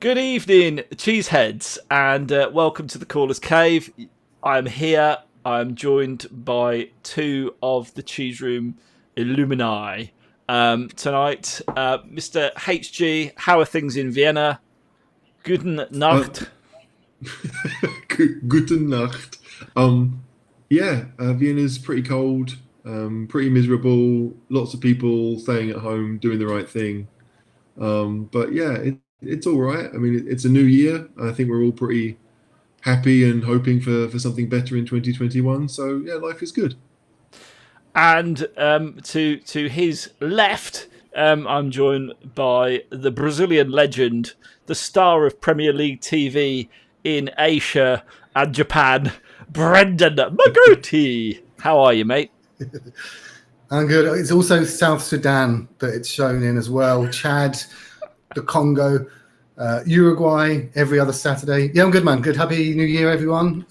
Good evening, cheeseheads, and welcome to the Caller's Cave. I'm here. I'm joined by two of the Cheese Room Illumini tonight. Mr. HG, how are things in Vienna? Guten Nacht. Guten Nacht. Vienna's pretty cold, pretty miserable. Lots of people staying at home, doing the right thing. It's all right. I mean, it's a new year. I think we're all pretty happy and hoping for something better in 2021. So yeah, life is good. And to his left, I'm joined by the Brazilian legend, the star of Premier League TV in Asia and Japan, Brendan Magruti. How are you, mate? I'm good. It's also South Sudan that it's shown in as well. Chad, the Congo, Uruguay every other Saturday. Yeah, I'm good, man. Good. Happy New Year, everyone.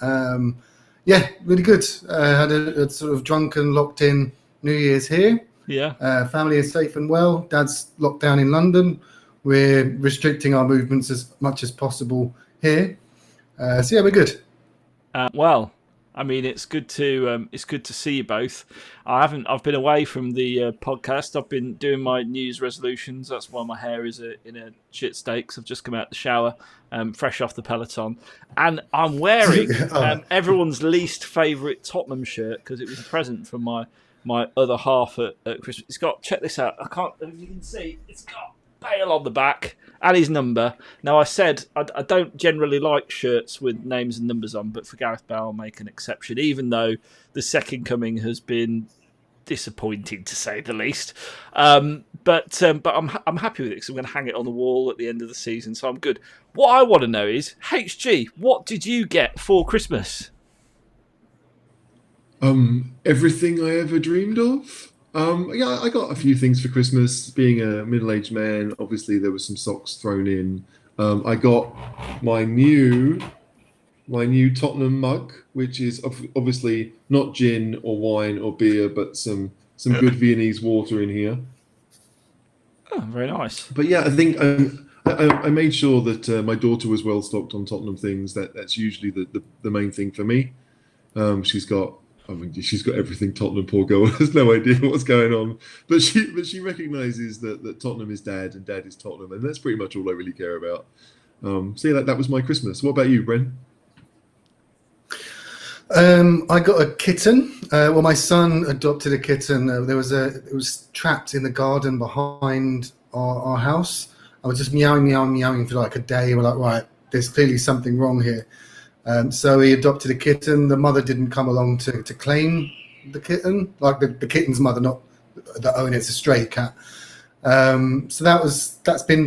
Really good. Had a sort of drunken, locked in New Year's here. Yeah. Family is safe and well. Dad's locked down in London. We're restricting our movements as much as possible here. We're good. I mean, it's good to see you both. I've been away from the podcast. I've been doing my New Year's resolutions. That's why my hair is in a shit state. Cause I've just come out the shower, fresh off the Peloton, and I'm wearing everyone's least favourite Tottenham shirt because it was a present from my other half at Christmas. It's got, check this out. I can't, as you can see, it's got Bale on the back and his number. Now, I said I don't generally like shirts with names and numbers on, but for Gareth Bale, I'll make an exception, even though the second coming has been disappointing, to say the least. But I'm happy with it because I'm going to hang it on the wall at the end of the season, so I'm good. What I want to know is, HG, what did you get for Christmas? Everything I ever dreamed of. I got a few things for Christmas. Being a middle-aged man, obviously there were some socks thrown in. I got my new Tottenham mug, which is obviously not gin or wine or beer, but some good Viennese water in here. Oh, very nice. But yeah, I think I made sure that my daughter was well stocked on Tottenham things. That's usually the main thing for me. She's got everything Tottenham. Poor girl has no idea what's going on, but she recognises that Tottenham is dad and dad is Tottenham, and that's pretty much all I really care about. That was my Christmas. What about you, Bren? I got a kitten. My son adopted a kitten. It was trapped in the garden behind our house. I was just meowing for like a day. We're like, right, there's clearly something wrong here. So he adopted a kitten. The mother didn't come along to claim the kitten, like the kitten's mother, not the owner. It's a stray cat. So that's been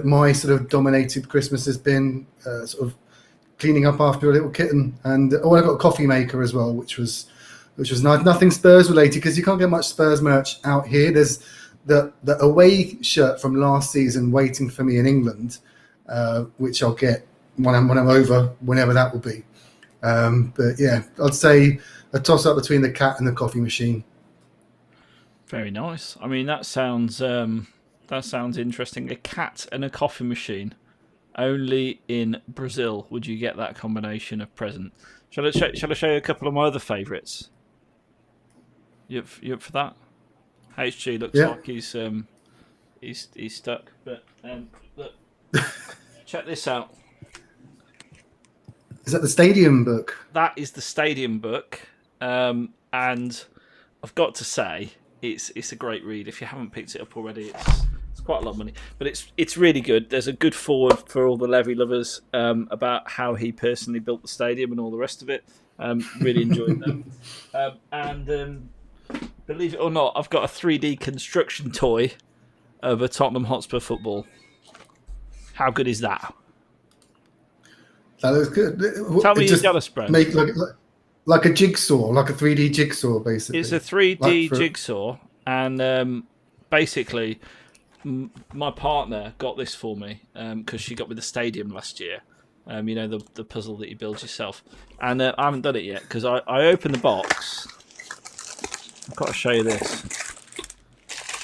my sort of dominated Christmas has been sort of cleaning up after a little kitten. And I got a coffee maker as well, which was nice. Nothing Spurs related because you can't get much Spurs merch out here. There's the away shirt from last season waiting for me in England, which I'll get when I'm over, whenever that will be. But yeah, I'd say a toss up between the cat and the coffee machine. Very nice. I mean, that sounds interesting. A cat and a coffee machine. Only in Brazil would you get that combination of present. Shall I show you a couple of my other favourites? You up for that? HG looks like he's stuck. But look, check this out. Is that the Stadium book? That is the Stadium book, and I've got to say it's a great read. If you haven't picked it up already, it's quite a lot of money, but it's really good. There's a good forward for all the Levy lovers about how he personally built the stadium and all the rest of it. Really enjoyed them. And believe it or not, I've got a 3D construction toy of a Tottenham Hotspur football. How good is that? That looks good. Tell me you've got a spread. Make like a jigsaw, like a 3D jigsaw, basically. It's a 3D jigsaw, and basically, my partner got this for me because she got me the stadium last year. The puzzle that you build yourself, and I haven't done it yet because I opened the box. I've got to show you this.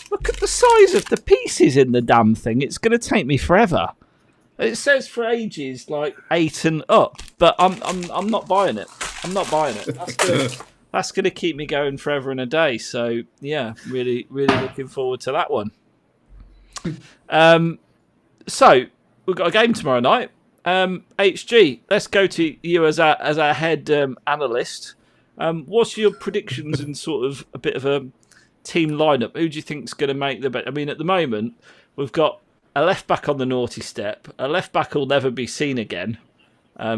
Look at the size of the pieces in the damn thing. It's going to take me forever. It says for ages like 8 and up, but I'm not buying it. I'm not buying it. That's gonna keep me going forever and a day. So yeah, really looking forward to that one. So we've got a game tomorrow night. HG, let's go to you as our head analyst. What's your predictions and sort of a bit of a team lineup? Who do you think's going to make the bet? I mean, at the moment we've got a left back on the naughty step. A left back will never be seen again.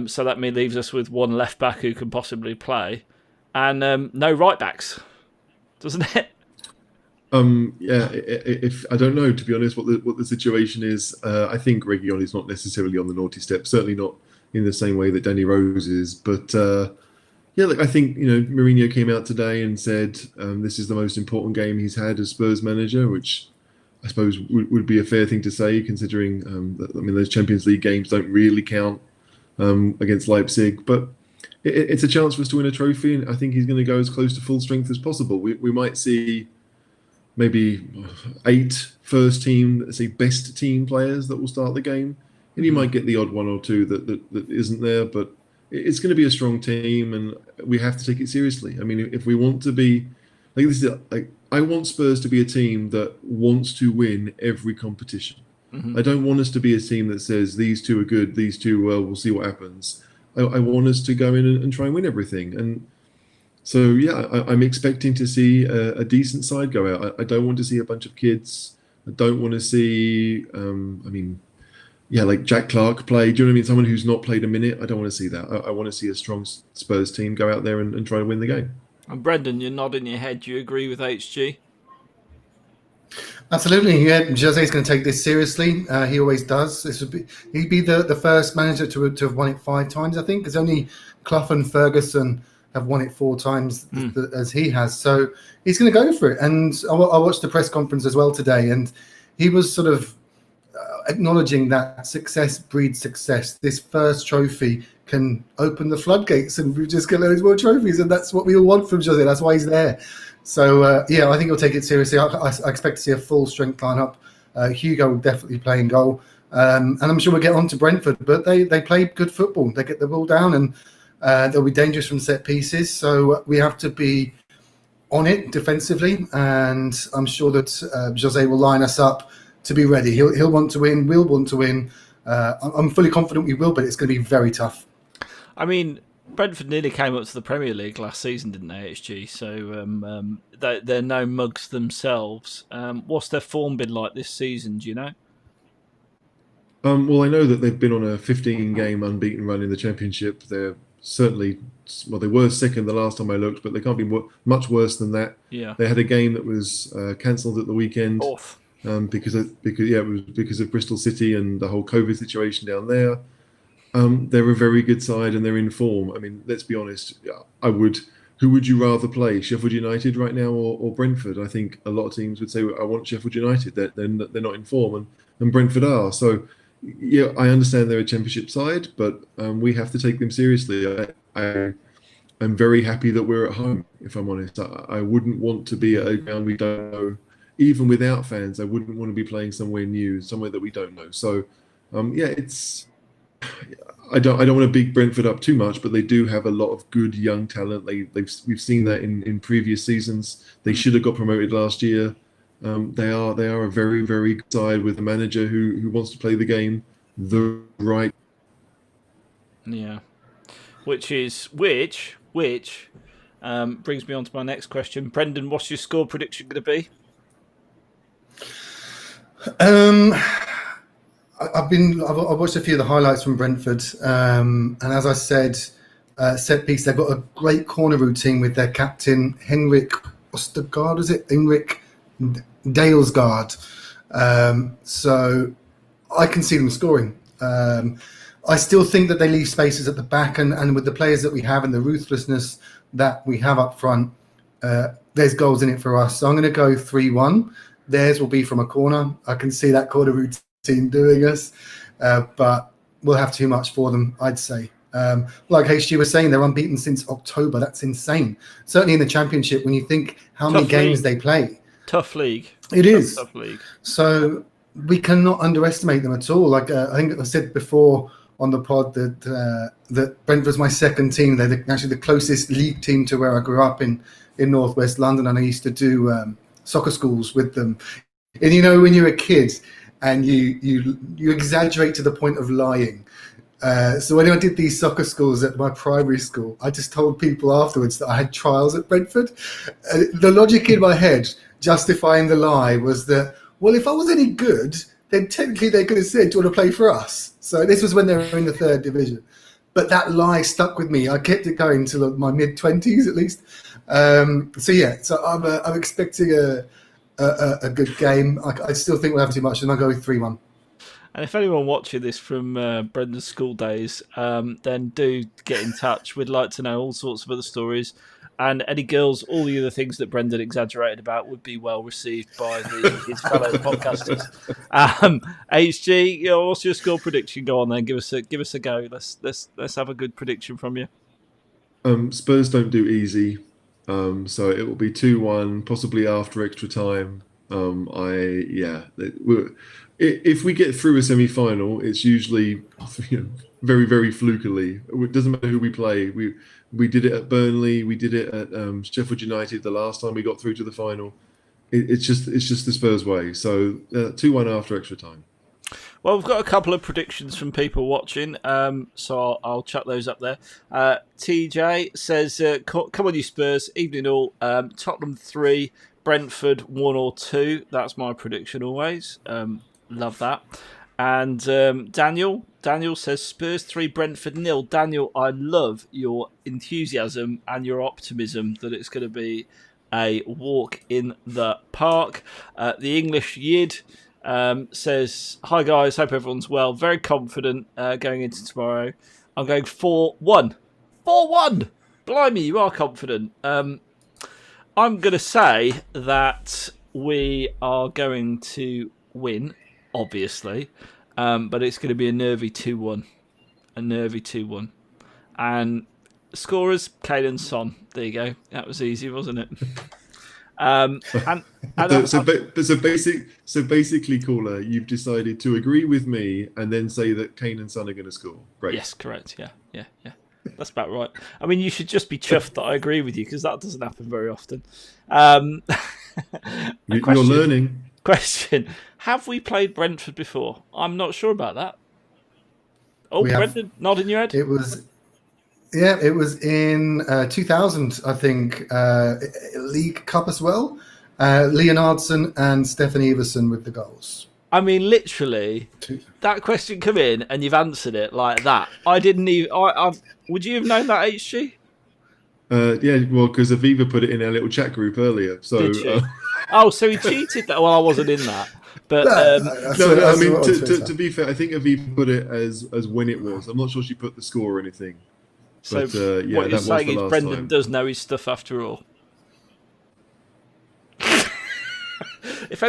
So that leaves us with one left back who can possibly play, and no right backs, doesn't it? Yeah, if I don't know, to be honest, what the situation is. I think Reguilón's not necessarily on the naughty step. Certainly not in the same way that Danny Rose is. But yeah, look, I think Mourinho came out today and said this is the most important game he's had as Spurs manager, which I suppose would be a fair thing to say, considering those Champions League games don't really count against Leipzig, but it's a chance for us to win a trophy, and I think he's going to go as close to full strength as possible. We might see maybe 8 first team, let's say best team players that will start the game, and you might get the odd one or two that isn't there, but it's going to be a strong team, and we have to take it seriously. I mean, if we want to be I want Spurs to be a team that wants to win every competition. I don't want us to be a team that says these two are good, these two, well, we'll see what happens. I want us to go in and try and win everything. And so, yeah, I'm expecting to see a decent side go out. I don't want to see a bunch of kids. I don't want to see, like Jack Clark play. Do you know what I mean? Someone who's not played a minute. I don't want to see that. I want to see a strong Spurs team go out there and try to win the game. And Brendan, you're nodding your head. Do you agree with HG? Absolutely, yeah. José's going to take this seriously. He always does. He'd be the first manager to have won it 5 times, I think, because only Clough and Ferguson have won it 4 times as he has. So he's going to go for it. And I watched the press conference as well today, and he was sort of acknowledging that success breeds success. This first trophy can open the floodgates, and we just get loads more trophies, and that's what we all want from José. That's why he's there. So, yeah, I think he'll take it seriously. I expect to see a full strength lineup. Hugo will definitely play in goal. And I'm sure we'll get on to Brentford, but they play good football. They get the ball down, and they'll be dangerous from set pieces. So we have to be on it defensively, and I'm sure that José will line us up to be ready. He'll want to win. We'll want to win. I'm fully confident we will, but it's going to be very tough. I mean, Brentford nearly came up to the Premier League last season, didn't they, HG? So they're no mugs themselves. What's their form been like this season, do you know? Well, I know that they've been on a 15-game unbeaten run in the Championship. They're certainly, they were second the last time I looked, but they can't be much worse than that. Yeah. They had a game that was cancelled at the weekend. Fourth. Because it was because of Bristol City and the whole COVID situation down there. They're a very good side and they're in form. I mean, let's be honest. Who would you rather play, Sheffield United right now or Brentford? I think a lot of teams would say, I want Sheffield United. They're not in form, and Brentford are. So, yeah, I understand they're a Championship side, but we have to take them seriously. I'm very happy that we're at home, if I'm honest. I wouldn't want to be at a ground we don't know. Even without fans, I wouldn't want to be playing somewhere new, somewhere that we don't know. So, I don't want to big Brentford up too much, but they do have a lot of good young talent. We've seen that in previous seasons. They should have got promoted last year. They are a very, very good side with a manager who wants to play the game the right. Yeah, which brings me on to my next question, Brendan. What's your score prediction going to be? I've watched a few of the highlights from Brentford, and as I said, set piece. They've got a great corner routine with their captain Henrik Ostergaard. Is it Henrik Dalesgaard? So I can see them scoring. I still think that they leave spaces at the back, and with the players that we have and the ruthlessness that we have up front, there's goals in it for us. So I'm going to go 3-1. Theirs will be from a corner. I can see that corner routine doing us, but we'll have too much for them, I'd say. Like HG was saying, they're unbeaten since October. That's insane. Certainly in the Championship, when you think how many games they play. Tough league. It is. Tough league. So we cannot underestimate them at all. Like I think I said before on the pod that that Brentford's my second team. They're actually the closest league team to where I grew up in northwest London, and I used to do soccer schools with them. And you know, when you're a kid and you exaggerate to the point of lying. So when I did these soccer schools at my primary school, I just told people afterwards that I had trials at Brentford. The logic in my head justifying the lie was that, well, if I was any good, then technically they could have said, do you want to play for us? So this was when they were in the third division. But that lie stuck with me. I kept it going till my mid-20s at least. So I'm expecting a good game. I still think we'll have too much, and I'll go with 3-1. And if anyone watching this from Brendan's school days, then do get in touch. We'd like to know all sorts of other stories. And any girls, all the other things that Brendan exaggerated about would be well received by his fellow podcasters. HG, what's your score prediction? Go on then, give us a go. Let's have a good prediction from you. Spurs don't do easy, so it will be 2-1, possibly after extra time. If we get through a semi-final, it's usually very, very flukily. It doesn't matter who we play. We did it at Burnley. We did it at Sheffield United the last time we got through to the final. It's just the Spurs way. So 2-1 after extra time. Well, we've got a couple of predictions from people watching, so I'll chuck those up there. TJ says, come on you Spurs, evening all. Tottenham 3, Brentford 1 or 2. That's my prediction always. Love that. And Daniel says Spurs 3, Brentford 0. Daniel, I love your enthusiasm and your optimism that it's going to be a walk in the park. The English Yid says, hi guys, hope everyone's well. Very confident going into tomorrow. I'm going 4-1. 4-1! Blimey, you are confident. I'm going to say that we are going to win, obviously, but it's going to be a nervy 2-1. A nervy 2-1. And scorers, Kane and Son. There you go. That was easy, wasn't it? So basically, caller, you've decided to agree with me and then say that Kane and Son are going to score. Great. Yes, correct. Yeah. That's about right. I mean, you should just be chuffed that I agree with you because that doesn't happen very often. You're learning. Question: have we played Brentford before? I'm not sure about that. Oh, Brendan, nodding your head. It was in 2000, I think, League Cup as well. Leonardson and Stefan Everson with the goals. I mean, literally, that question come in and you've answered it like that. I didn't even. Would you have known that, HG? Yeah, well, because Aviva put it in our little chat group earlier. So. Oh, so he cheated that. Well, I wasn't in that. But to be fair, I think Aviva put it as when it was. I'm not sure she put the score or anything. So but, what you're saying is Brendan time. does know his stuff after all. If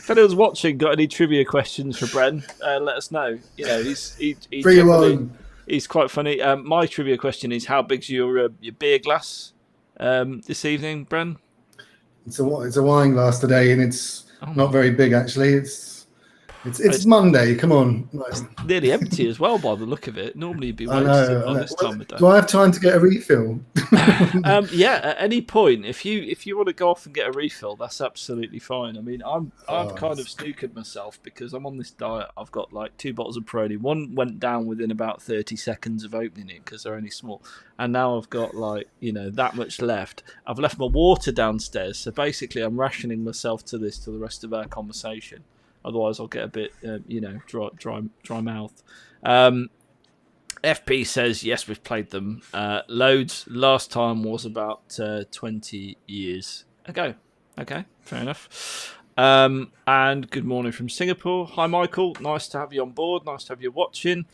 anyone's watching, got any trivia questions for Bren, let us know. You know, he's quite funny. My trivia question is: how big's your beer glass this evening, Bren? It's a wine glass today, and it's not very big actually. It's Monday. Come on, it's nearly empty as well by the look of it. Normally you'd be wasted by this time of day. Do I have time to get a refill? Yeah, at any point, if you want to go off and get a refill, that's absolutely fine. I mean, I've kind of snookered myself because I'm on this diet. I've got like 2 bottles of Peroni. One went down within about 30 seconds of opening it because they're only small, and now I've got that much left. I've left my water downstairs, so basically I'm rationing myself to this till the rest of our conversation. Otherwise, I'll get a bit, dry mouth. FP says, yes, we've played them loads. Last time was about 20 years ago. Okay, fair enough. And good morning from Singapore. Hi, Michael. Nice to have you on board. Nice to have you watching.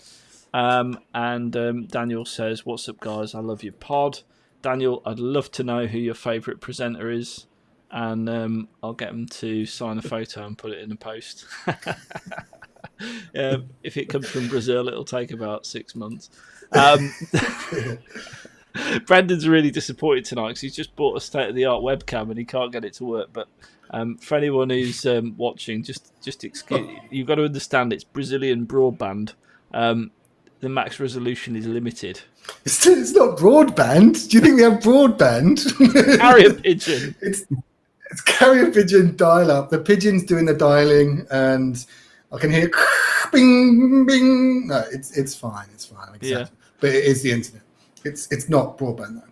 And Daniel says, what's up, guys? I love your pod. Daniel, I'd love to know who your favourite presenter is. And I'll get them to sign a photo and put it in a post. If it comes from Brazil, it'll take about 6 months. Brandon's really disappointed tonight because he's just bought a state-of-the-art webcam and he can't get it to work. But for anyone who's watching, just excuse, you've got to understand it's Brazilian broadband. The max resolution is limited. It's not broadband. Do you think we have broadband? Carrier pigeon. It's carrier pigeon dial-up. The pigeon's doing the dialing, and I can hear bing, bing. No, it's fine. It's fine. Exactly. Yeah. But it is the internet. It's not broadband though.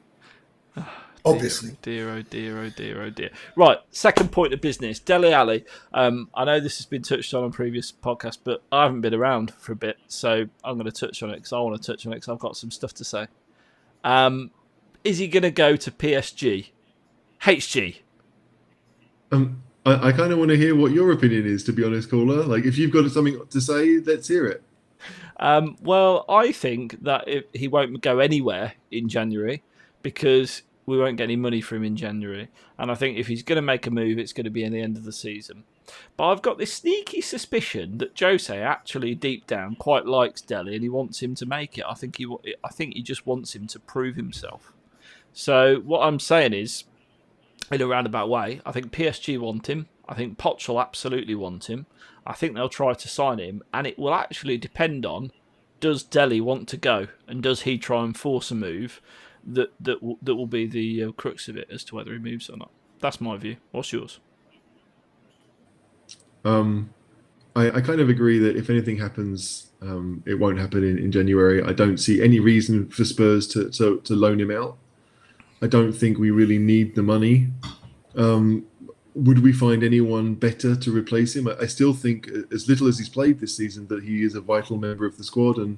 Obviously. Dear, oh dear, oh dear, oh dear. Right, second point of business. Dele Alli. I know this has been touched on previous podcasts, but I haven't been around for a bit, so I'm going to touch on it because I want to touch on it because I've got some stuff to say. Is he going to go to PSG? HG? I kind of want to hear what your opinion is, to be honest, caller. Like, if you've got something to say, let's hear it. Well, I think that he won't go anywhere in January because we won't get any money for him in January. And I think if he's going to make a move, it's going to be in the end of the season. But I've got this sneaky suspicion that Jose actually deep down quite likes Dele and he wants him to make it. I think he just wants him to prove himself. So what I'm saying is, in a roundabout way, I think PSG want him. I think Poch will absolutely want him. I think they'll try to sign him, and it will actually depend on, does Dele want to go, and does he try and force a move that will be the crux of it as to whether he moves or not. That's my view. What's yours? I kind of agree that if anything happens, it won't happen in January. I don't see any reason for Spurs to loan him out. I don't think we really need the money. Would we find anyone better to replace him? I still think, as little as he's played this season, that he is a vital member of the squad. And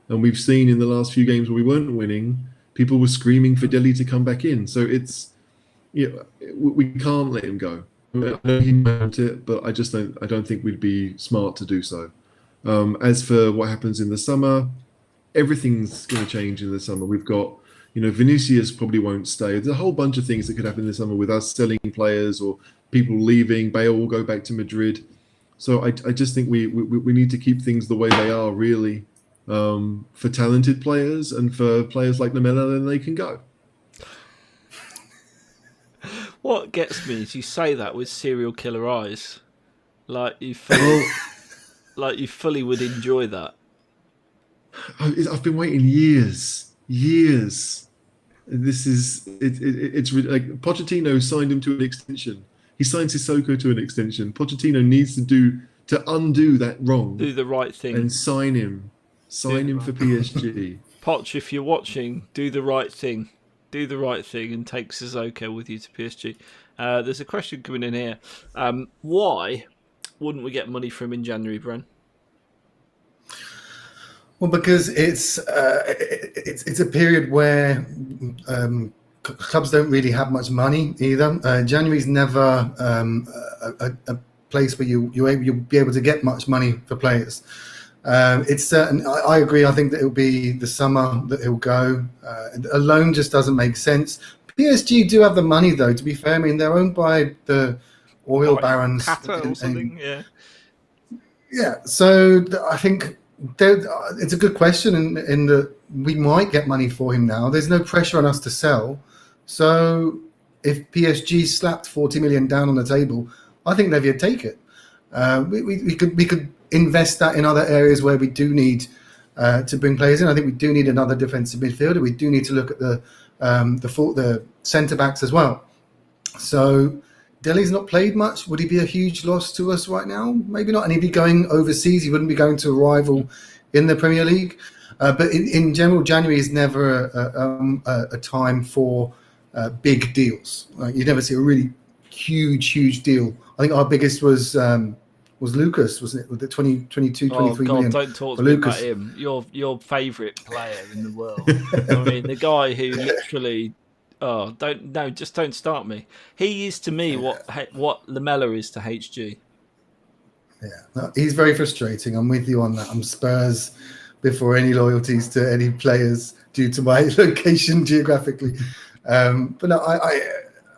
we've seen in the last few games where we weren't winning, people were screaming for Dele to come back in. So we can't let him go. I know he meant it, but I don't think we'd be smart to do so. As for what happens in the summer, everything's going to change in the summer. We've got, Vinicius probably won't stay. There's a whole bunch of things that could happen this summer with us selling players or people leaving. Bale will go back to Madrid. So I just think we need to keep things the way they are, really, for talented players, and for players like Lamela, then they can go. What gets me is you say that with serial killer eyes, like you fully would enjoy that. I've been waiting years. This is it's like Pochettino signed him to an extension. He signed Sissoko to an extension. Pochettino needs to undo that wrong. Do the right thing and sign him. Sign him for PSG. Poch, if you're watching, do the right thing. Do the right thing and take Sissoko with you to PSG. There's a question coming in here. Why wouldn't we get money from him in January, Bren? Well, because it's a period where clubs don't really have much money either. January's never a place where you'll be able to get much money for players. It's certain. I agree. I think that it'll be the summer that he'll go. A loan just doesn't make sense. PSG do have the money, though. To be fair, I mean they're owned by the oil barons. Qatar or something. Yeah. So I think it's a good question in that we might get money for him now. There's no pressure on us to sell. So if PSG slapped 40 million down on the table, I think they'd take it. We could invest that in other areas where we do need to bring players in. I think we do need another defensive midfielder. We do need to look at the centre backs as well. So Dele's not played much. Would he be a huge loss to us right now? Maybe not. And he'd be going overseas. He wouldn't be going to a rival in the Premier League. But in general, January is never a time for big deals. You never see a really huge deal. I think our biggest was Lucas, wasn't it? With the 23 million. Don't talk to me about him. Your favourite player in the world. I mean, the guy who literally... just don't start me. He is to me what Lamela is to HG. Yeah, no, he's very frustrating. I'm with you on that. I'm Spurs before any loyalties to any players due to my location geographically. But no,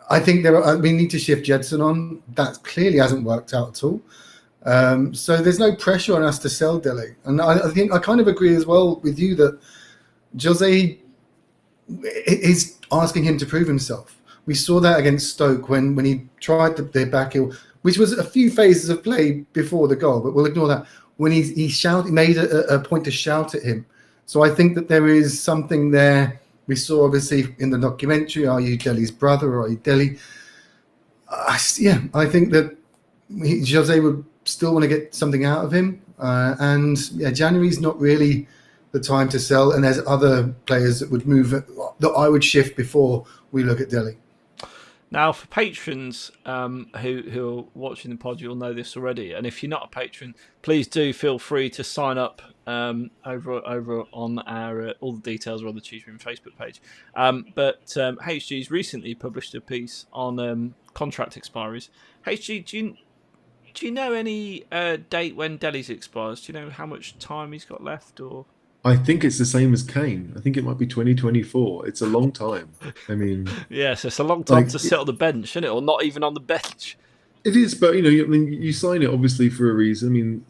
I think we need to shift Jedson on. That clearly hasn't worked out at all. So there's no pressure on us to sell Dele. And I think I kind of agree as well with you that Jose is asking him to prove himself. We saw that against Stoke when he tried their back heel, which was a few phases of play before the goal, but we'll ignore that. When he made a point to shout at him. So I think that there is something there. We saw obviously in the documentary, are you Dele's brother or are you Dele? Yeah, I think that Jose would still want to get something out of him. And yeah, January's not really the time to sell. And there's other players that would move, that I would shift before we look at Dele. Now, for patrons who are watching the pod, you'll know this already. And if you're not a patron, please do feel free to sign up over on our all the details are on the Cheese Room Facebook page. But HG's recently published a piece on contract expiries. HG, do you know any date when Dele's expires? Do you know how much time he's got left, or? I think it's the same as Kane. I think it might be 2024. It's a long time. I mean, yes, it's a long time to sit on the bench, isn't it? Or not even on the bench. It is, but you sign it obviously for a reason. I mean,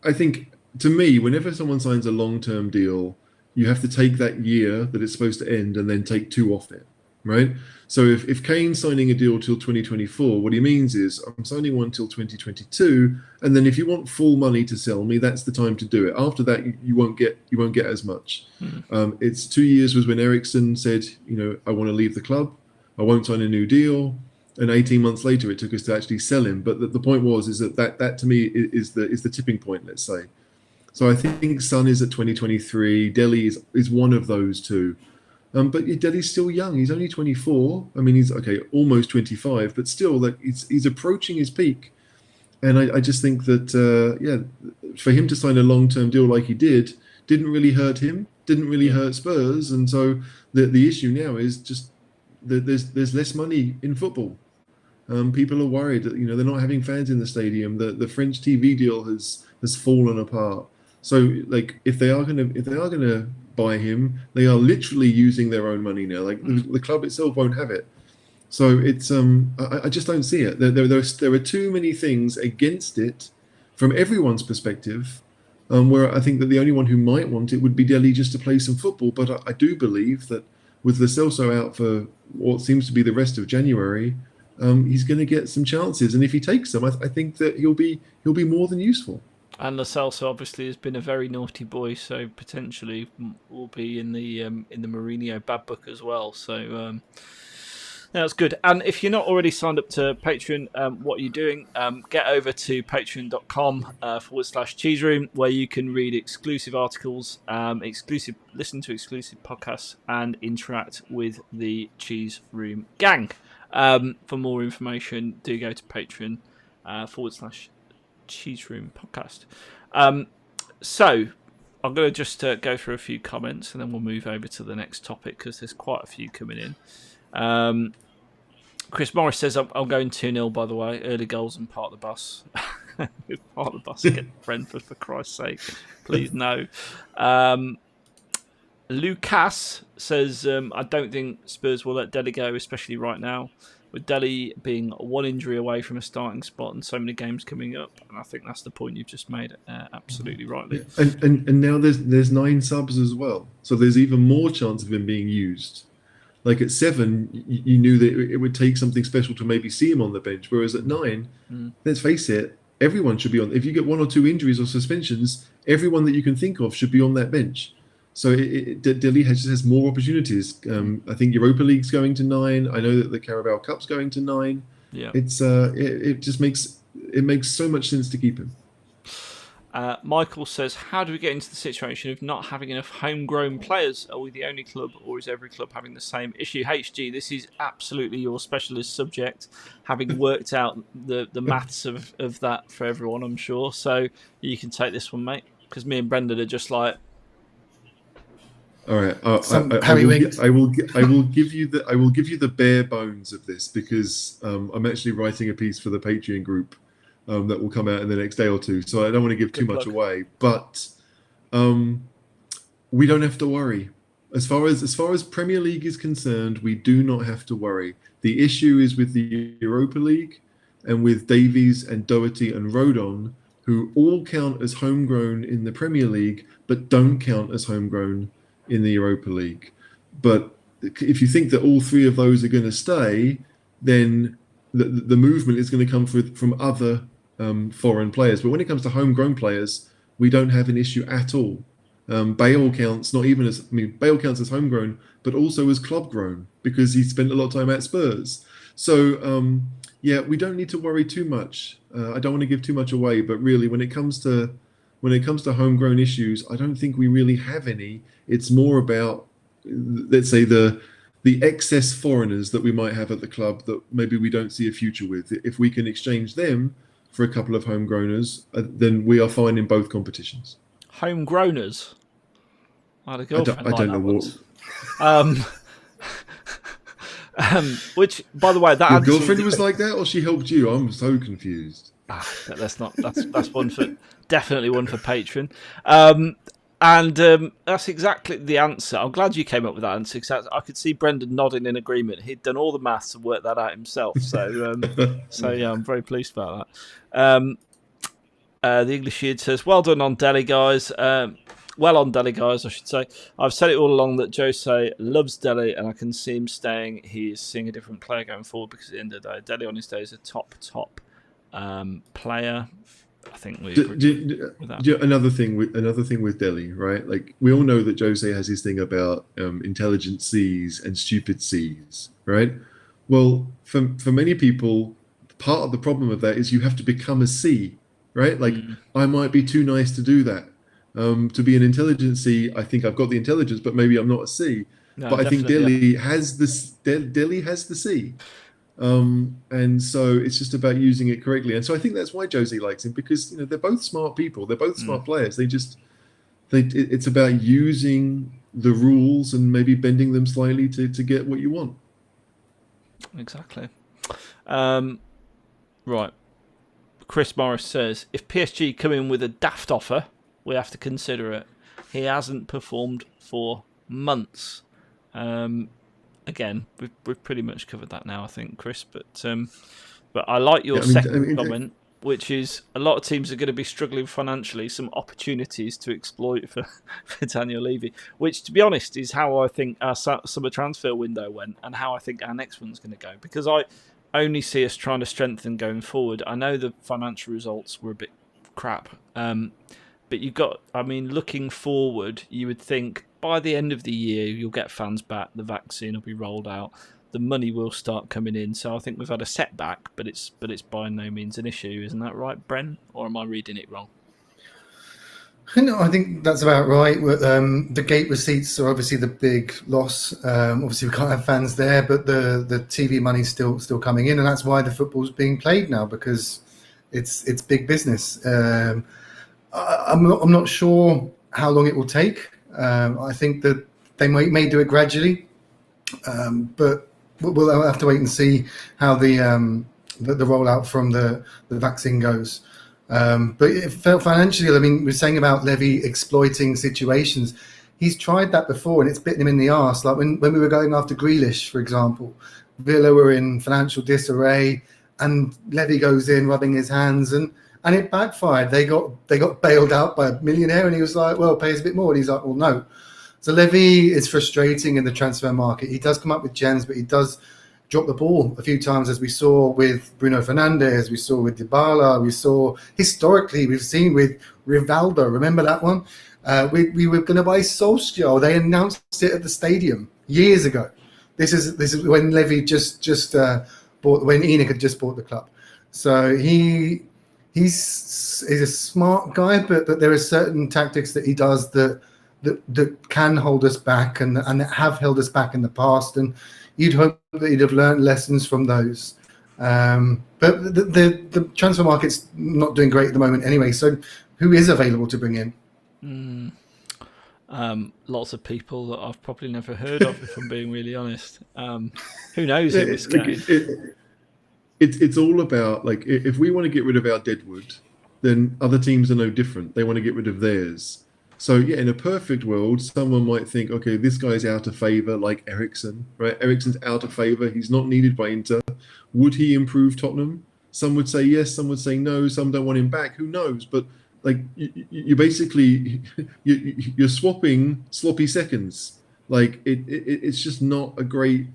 I think to me, whenever someone signs a long-term deal, you have to take that year that it's supposed to end and then take 2 off it, right? So if Kane's signing a deal till 2024, what he means is I'm signing one till 2022, and then if you want full money to sell me, that's the time to do it. After that, you won't get as much. It's 2 years was when Ericsson said, I want to leave the club, I won't sign a new deal, and 18 months later it took us to actually sell him. But the point is that to me is the tipping point, let's say. So I think Son is at 2023. Dele is one of those two. But Dele's still young. He's only 24. I mean, he's almost 25, but still, he's approaching his peak. And I just think that, for him to sign a long-term deal like he didn't really hurt him, didn't really hurt Spurs. And so the issue now is just that there's less money in football. People are worried that they're not having fans in the stadium. The French TV deal has fallen apart. So if they are gonna buy him, they are literally using their own money now. The club itself won't have it. So it's I just don't see it. There are too many things against it from everyone's perspective. Where I think that the only one who might want it would be Dele just to play some football. But I do believe that with Lo Celso out for what seems to be the rest of January, he's going to get some chances. And if he takes them, I think that he'll be more than useful. And Lo Celso obviously has been a very naughty boy, so potentially will be in the Mourinho bad book as well. So that's good. And if you're not already signed up to Patreon, what are you doing? Get over to patreon.com/cheese room, where you can read exclusive articles, listen to exclusive podcasts, and interact with the Cheese Room gang. For more information, do go to Patreon /Cheese Room Podcast. So I'm going to just go through a few comments and then we'll move over to the next topic because there's quite a few coming in. Chris Morris says, I'm going 2-0, by the way. Early goals and part of the bus. Part of the bus against Brentford, for Christ's sake. Please, no. Lucas says, I don't think Spurs will let Dele go, especially right now. With Dele being one injury away from a starting spot and so many games coming up. And I think that's the point you've just made absolutely rightly. And now there's 9 subs as well. So there's even more chance of him being used. Like at 7, you knew that it would take something special to maybe see him on the bench. Whereas at 9, let's face it, everyone should be on. If you get 1 or 2 injuries or suspensions, everyone that you can think of should be on that bench. So Dele has more opportunities. I think Europa League's going to 9. I know that the Carabao Cup's going to 9. Yeah, it's it just makes so much sense to keep him. Michael says, how do we get into the situation of not having enough homegrown players? Are we the only club, or is every club having the same issue? HG, this is absolutely your specialist subject, having worked out the maths of that for everyone, I'm sure. So you can take this one, mate, because me and Brendan are just like. All right, I will give you the bare bones of this because I'm actually writing a piece for the Patreon group that will come out in the next day or two. So I don't want to give too much away, but we don't have to worry. As far as Premier League is concerned, we do not have to worry. The issue is with the Europa League and with Davies and Doherty and Rodon, who all count as homegrown in the Premier League, but don't count as homegrown in the Europa League. But if you think that all three of those are going to stay, then the movement is going to come from other foreign players. But when it comes to homegrown players, we don't have an issue at all. Bale counts Bale counts as homegrown, but also as club grown because he spent a lot of time at Spurs. So yeah, we don't need to worry too much. I don't want to give too much away, but really, when it comes to homegrown issues, I don't think we really have any. It's more about, let's say, the excess foreigners that we might have at the club that maybe we don't see a future with. If we can exchange them for a couple of homegrowners, then we are fine in both competitions. Homegrowners? I had a girlfriend I don't know what. Which, by the way, that Your girlfriend was like that, or she helped you? I'm so confused. That's one for definitely one for Patreon. That's exactly the answer. I'm glad you came up with that answer because I could see Brendan nodding in agreement. He'd done all the maths and worked that out himself. So, yeah, I'm very pleased about that. The English Shield says, "Well done on Delhi, guys. Well on Delhi, guys, I should say. I've said it all along that Jose loves Delhi, and I can see him staying. He is seeing a different player going forward because at the end of the day, Delhi on his day is a top player." I think we agree with that. Another thing with Delhi, right? Like, we all know that Jose has his thing about intelligent C's and stupid C's, right? Well, for many people, part of the problem of that is you have to become a C, right? Like, I might be too nice to do that. To be an intelligent C, I think I've got the intelligence, but maybe I'm not a C. No, but I think Delhi has this. Delhi has the C. And so it's just about using it correctly. And so I think that's why Jose likes him, because they're both smart people. They're both smart players. It's about using the rules and maybe bending them slightly to get what you want. Exactly. Right. Chris Morris says, if PSG come in with a daft offer, we have to consider it. He hasn't performed for months. Again, we've pretty much covered that now, I think, Chris. But I like your second comment, which is a lot of teams are going to be struggling financially. Some opportunities to exploit for Daniel Levy, which, to be honest, is how I think our summer transfer window went, and how I think our next one's going to go. Because I only see us trying to strengthen going forward. I know the financial results were a bit crap, but looking forward, you would think by the end of the year you'll get fans back, the vaccine will be rolled out, the money will start coming in. So I think we've had a setback, but it's by no means an issue, isn't that right, Bren? Or am I reading it wrong? No, I think that's about right. The gate receipts are obviously the big loss. Obviously, we can't have fans there, but the TV money's still coming in, and that's why the football's being played now, because it's big business. I'm not sure how long it will take. I think that they may do it gradually, but we'll have to wait and see how the rollout from the vaccine goes. But it felt financially, we're saying about Levy exploiting situations. He's tried that before, and it's bitten him in the arse. Like when we were going after Grealish, for example, Villa were in financial disarray, and Levy goes in rubbing his hands, and it backfired. They got bailed out by a millionaire, and he was like, well, pay us a bit more. And he's like, well, no. So Levy is frustrating in the transfer market. He does come up with gems, but he does drop the ball a few times, as we saw with Bruno Fernandes, we saw with Dybala, we've seen with Rivaldo. Remember that one? We were going to buy Solskjaer. They announced it at the stadium years ago. This is when Levy just bought, when Enoch had just bought the club. So he's a smart guy, but there are certain tactics that he does that can hold us back and have held us back in the past. And you'd hope that he'd have learned lessons from those. But the transfer market's not doing great at the moment anyway. So who is available to bring in? Lots of people that I've probably never heard of, if I'm being really honest. Who knows in this game? It's all about, like, if we want to get rid of our deadwood, then other teams are no different. They want to get rid of theirs. So, yeah, in a perfect world, someone might think, okay, this guy's out of favour, like Eriksen, right? Eriksen's out of favour. He's not needed by Inter. Would he improve Tottenham? Some would say yes, some would say no, some don't want him back. Who knows? But, like, you basically, you're swapping sloppy seconds. Like it's just not a great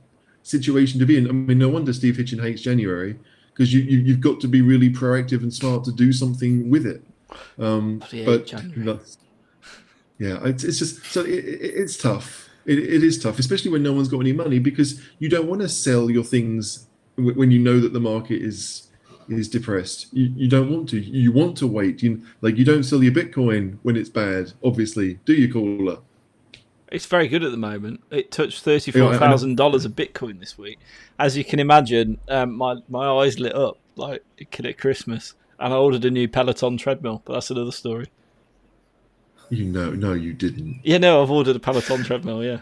situation to be in. I mean, no wonder Steve Hitchen hates January because you've got to be really proactive and smart to do something with it. But January. Yeah, it's just so it's tough. It is tough, especially when no one's got any money because you don't want to sell your things when you know that the market is depressed. You don't want to. You want to wait. You don't sell your Bitcoin when it's bad. Obviously, do you, caller? It's very good at the moment. It touched $34,000 of Bitcoin this week. As you can imagine, my eyes lit up like a kid at Christmas, and I ordered a new Peloton treadmill. But that's another story. No, you didn't. Yeah, no, I've ordered a Peloton treadmill. Yeah.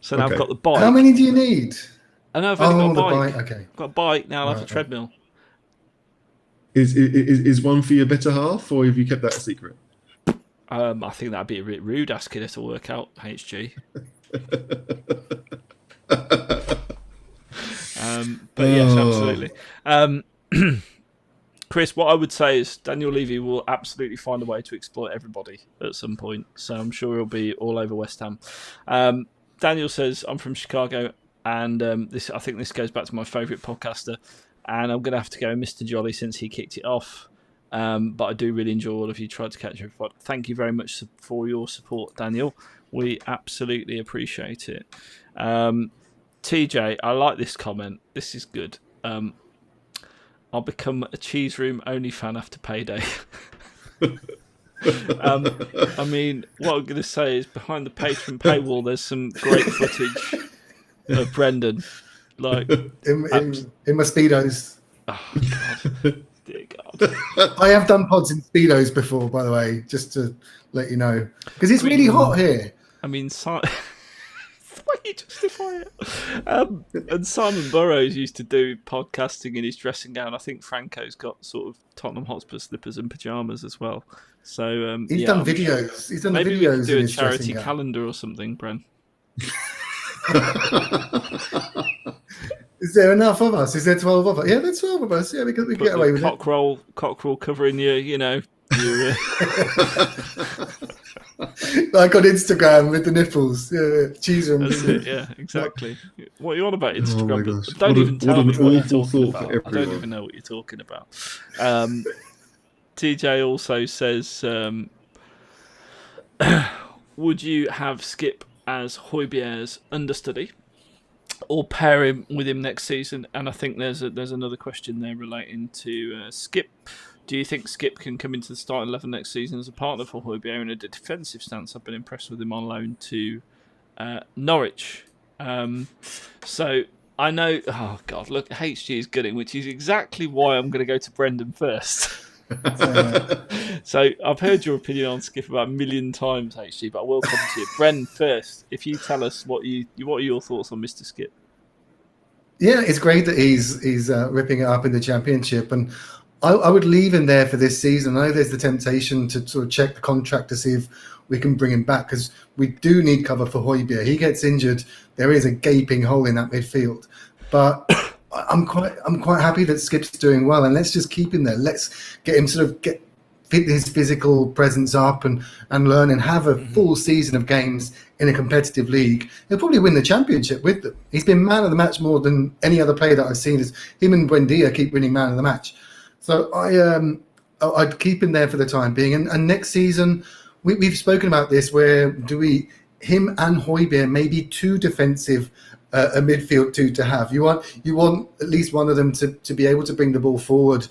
So now I've got the bike. How many do you need? I know I've only got a bike. The bike. Okay. I've got a bike now. I'll have a treadmill. Is one for your better half, or have you kept that a secret? I think that'd be a bit rude asking her to work out HG. But yes, absolutely. Chris, what I would say is Daniel Levy will absolutely find a way to exploit everybody at some point. So I'm sure he'll be all over West Ham. Daniel says, I'm from Chicago, and I think this goes back to my favourite podcaster, and I'm going to have to go Mr. Jolly since he kicked it off. But I do really enjoy all of you tried to catch everybody. Thank you very much for your support, Daniel. We absolutely appreciate it. TJ, I like this comment. This is good. I'll become a cheese room only fan after payday. I mean, what I'm going to say is behind the patron paywall, there's some great footage of Brendan. Like in my Speedos. Oh, God. Dear God. I have done pods in Speedos before, by the way, just to let you know. Because it's really hot here. I mean, the way you justify it. And Simon Burrows used to do podcasting in his dressing gown. I think Franco's got sort of Tottenham Hotspur slippers and pyjamas as well. So he's done videos. He's done maybe videos. We could do in a his charity calendar or something, Bren. Is there enough of us? Is there 12 of us? Yeah, there's 12 of us. Yeah, we can get away with it. Cockerel covering your like on Instagram with the nipples. Yeah, cheese room. That's it, yeah, exactly. What are you on about, Instagram? Oh don't even tell me what you're talking about. I don't even know what you're talking about. TJ also says, would you have Skip as Højbjerg's understudy or pair him with him next season? And I think there's another question there relating to Skip. Do you think Skip can come into the starting 11 next season as a partner for Højbjerg in a defensive stance? I've been impressed with him on loan to Norwich. So I know, oh God, look, HG is gutting, which is exactly why I'm going to go to Brendan first. So I've heard your opinion on Skip about a million times, HG, but I will come to you. Bren first, if you tell us what are your thoughts on Mr. Skip? Yeah, it's great that he's ripping it up in the Championship, and I would leave him there for this season. I know there's the temptation to sort of check the contract to see if we can bring him back, because we do need cover for Højbjerg. He gets injured, there is a gaping hole in that midfield. But I'm quite happy that Skip's doing well, and let's just keep him there. Let's get him fit his physical presence up and learn and have a full season of games in a competitive league. He'll probably win the Championship with them. He's been man of the match more than any other player that I've seen. Him and Buendia keep winning man of the match. So I'd keep him there for the time being. And next season, we've spoken about this. Where do him and Højbjerg, maybe two defensive a midfield two to have. You want at least one of them to be able to bring the ball forward,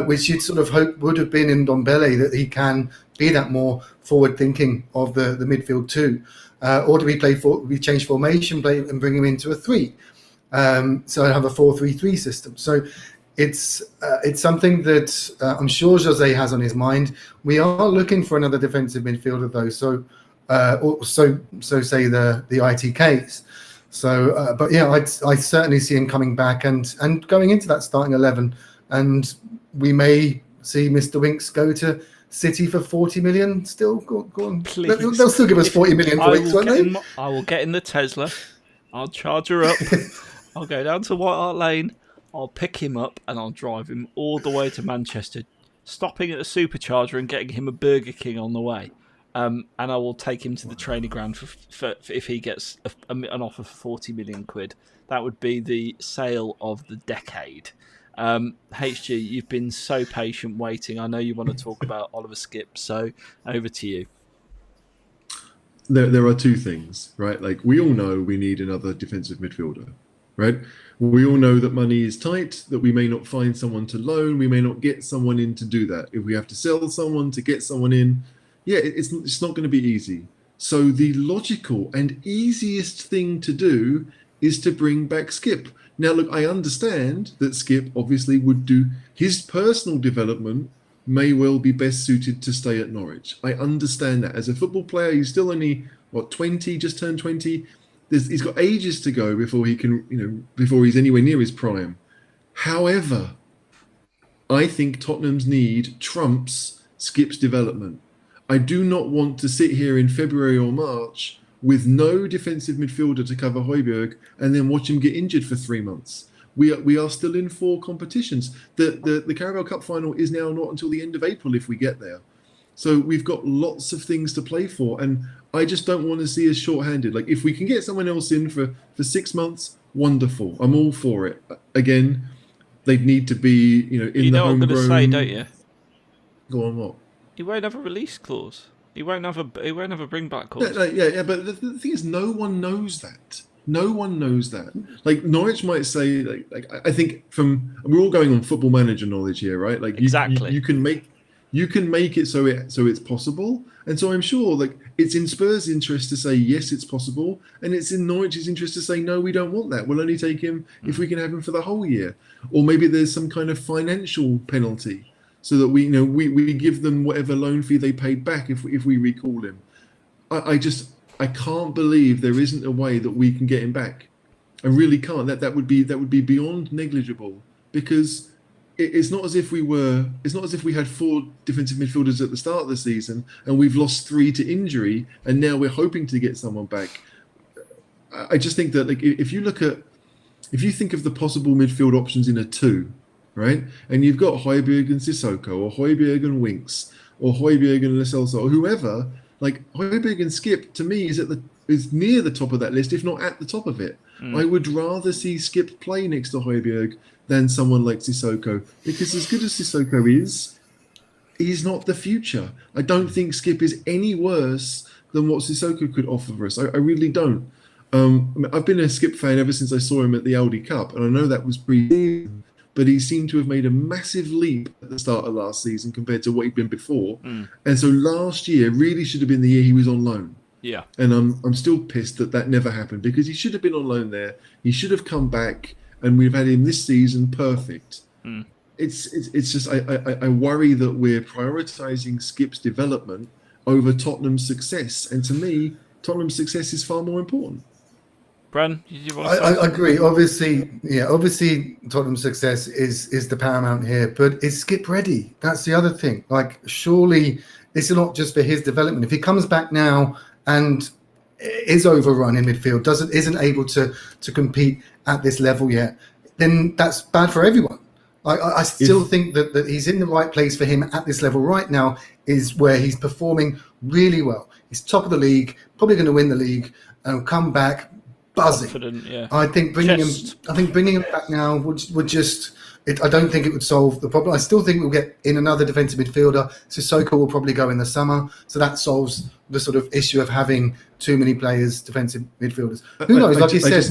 which you'd sort of hope would have been in Ndombele, that he can be that more forward thinking of the midfield two. Or do we change formation, play and bring him into a 3? So I have a 4-3-3 system. So it's something that I'm sure Jose has on his mind. We are looking for another defensive midfielder though. So say the ITKs. So, but yeah, I certainly see him coming back and going into that starting 11, and we may see Mr. Winks go to City for 40 million. Still, go on. Please. They'll still give us 40 million for Winks, won't they? I will get in the Tesla. I'll charge her up. I'll go down to White Hart Lane. I'll pick him up and I'll drive him all the way to Manchester, stopping at a supercharger and getting him a Burger King on the way. and I will take him to the training ground for if he gets an offer for 40 million quid. That would be the sale of the decade. HG, you've been so patient waiting. I know you want to talk about Oliver Skipp, so over to you. There are two things, right? Like, we all know we need another defensive midfielder, right? We all know that money is tight, that we may not find someone to loan, we may not get someone in to do that. If we have to sell someone to get someone in, it's not going to be easy. So the logical and easiest thing to do is to bring back Skipp. Now, look, I understand that Skipp obviously would do his personal development may well be best suited to stay at Norwich. I understand that. As a football player, he's still only, 20, just turned 20. He's got ages to go before he can, before he's anywhere near his prime. However, I think Tottenham's need trumps Skipp's development. I do not want to sit here in February or March with no defensive midfielder to cover Højbjerg and then watch him get injured for 3 months. We are still in 4 competitions. The Carabao Cup final is now not until the end of April if we get there. So we've got lots of things to play for, and I just don't want to see us short-handed. Like, if we can get someone else in for 6 months, wonderful. I'm all for it. Again, they'd need to be, in the homegrown. You know what I'm going to say, don't you? Go on, what? He won't have a release clause. He won't have a bring back clause. Yeah. But the thing is, no one knows that. No one knows that. Like, Norwich might say, like I think we're all going on Football Manager knowledge here, right? Like, exactly. You can make it so it's possible, and so I'm sure, like, it's in Spurs' interest to say yes, it's possible, and it's in Norwich's interest to say no, we don't want that. We'll only take him if we can have him for the whole year, or maybe there's some kind of financial penalty so that we give them whatever loan fee they paid back if we recall him. I can't believe there isn't a way that we can get him back. I really can't. That would be beyond negligible, because it's not as if we had 4 defensive midfielders at the start of the season and we've lost 3 to injury and now we're hoping to get someone back. I just think that, like, if you think of the possible midfield options in a 2, right? And you've got Højbjerg and Sissoko, or Højbjerg and Winks, or Højbjerg and Lo Celso, or whoever. Like, Højbjerg and Skipp, to me, is near the top of that list, if not at the top of it. I would rather see Skipp play next to Højbjerg than someone like Sissoko, because as good as Sissoko is, he's not the future. I don't think Skipp is any worse than what Sissoko could offer us. I really don't. I've been a Skipp fan ever since I saw him at the Audi Cup, and I know that was pre-season, but he seemed to have made a massive leap at the start of last season compared to what he'd been before. And so last year really should have been the year he was on loan. Yeah. And I'm still pissed that never happened, because he should have been on loan there. He should have come back, and we've had him this season perfect. It's just I worry that we're prioritising Skipp's development over Tottenham's success, and to me, Tottenham's success is far more important. Bran, did you want to I agree. Obviously, Tottenham's success is the paramount here, but is Skipp ready? That's the other thing. Like, surely this is not just for his development. If he comes back now and is overrun in midfield, isn't able to compete at this level yet, then that's bad for everyone. I still think that he's in the right place for him at this level right now, is where he's performing really well. He's top of the league, probably going to win the league, and come back buzzing. Confident, yeah. I think bringing him back now would just. I don't think it would solve the problem. I still think we'll get in another defensive midfielder. Sissoko will probably go in the summer, so that solves the sort of issue of having too many players, defensive midfielders. Who knows? Like you said,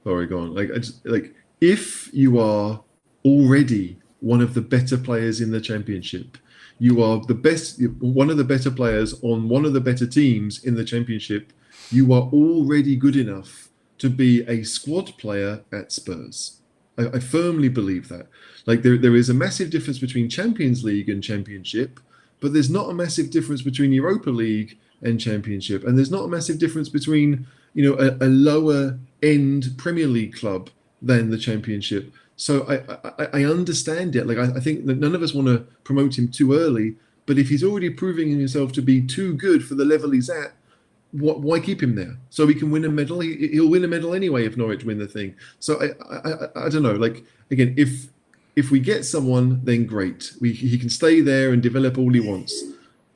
sorry, go on. Like if you are already one of the better players in the Championship, you are one of the better players on one of the better teams in the Championship, you are already good enough to be a squad player at Spurs. I firmly believe that. Like, there is a massive difference between Champions League and Championship, but there's not a massive difference between Europa League and Championship, and there's not a massive difference between a lower end Premier League club than the Championship. So I understand it. Like, I think that none of us want to promote him too early, but if he's already proving himself to be too good for the level he's at, why keep him there? So he can win a medal. He'll win a medal anyway if Norwich win the thing. So I don't know. Like, again, if we get someone, then great. He can stay there and develop all he wants.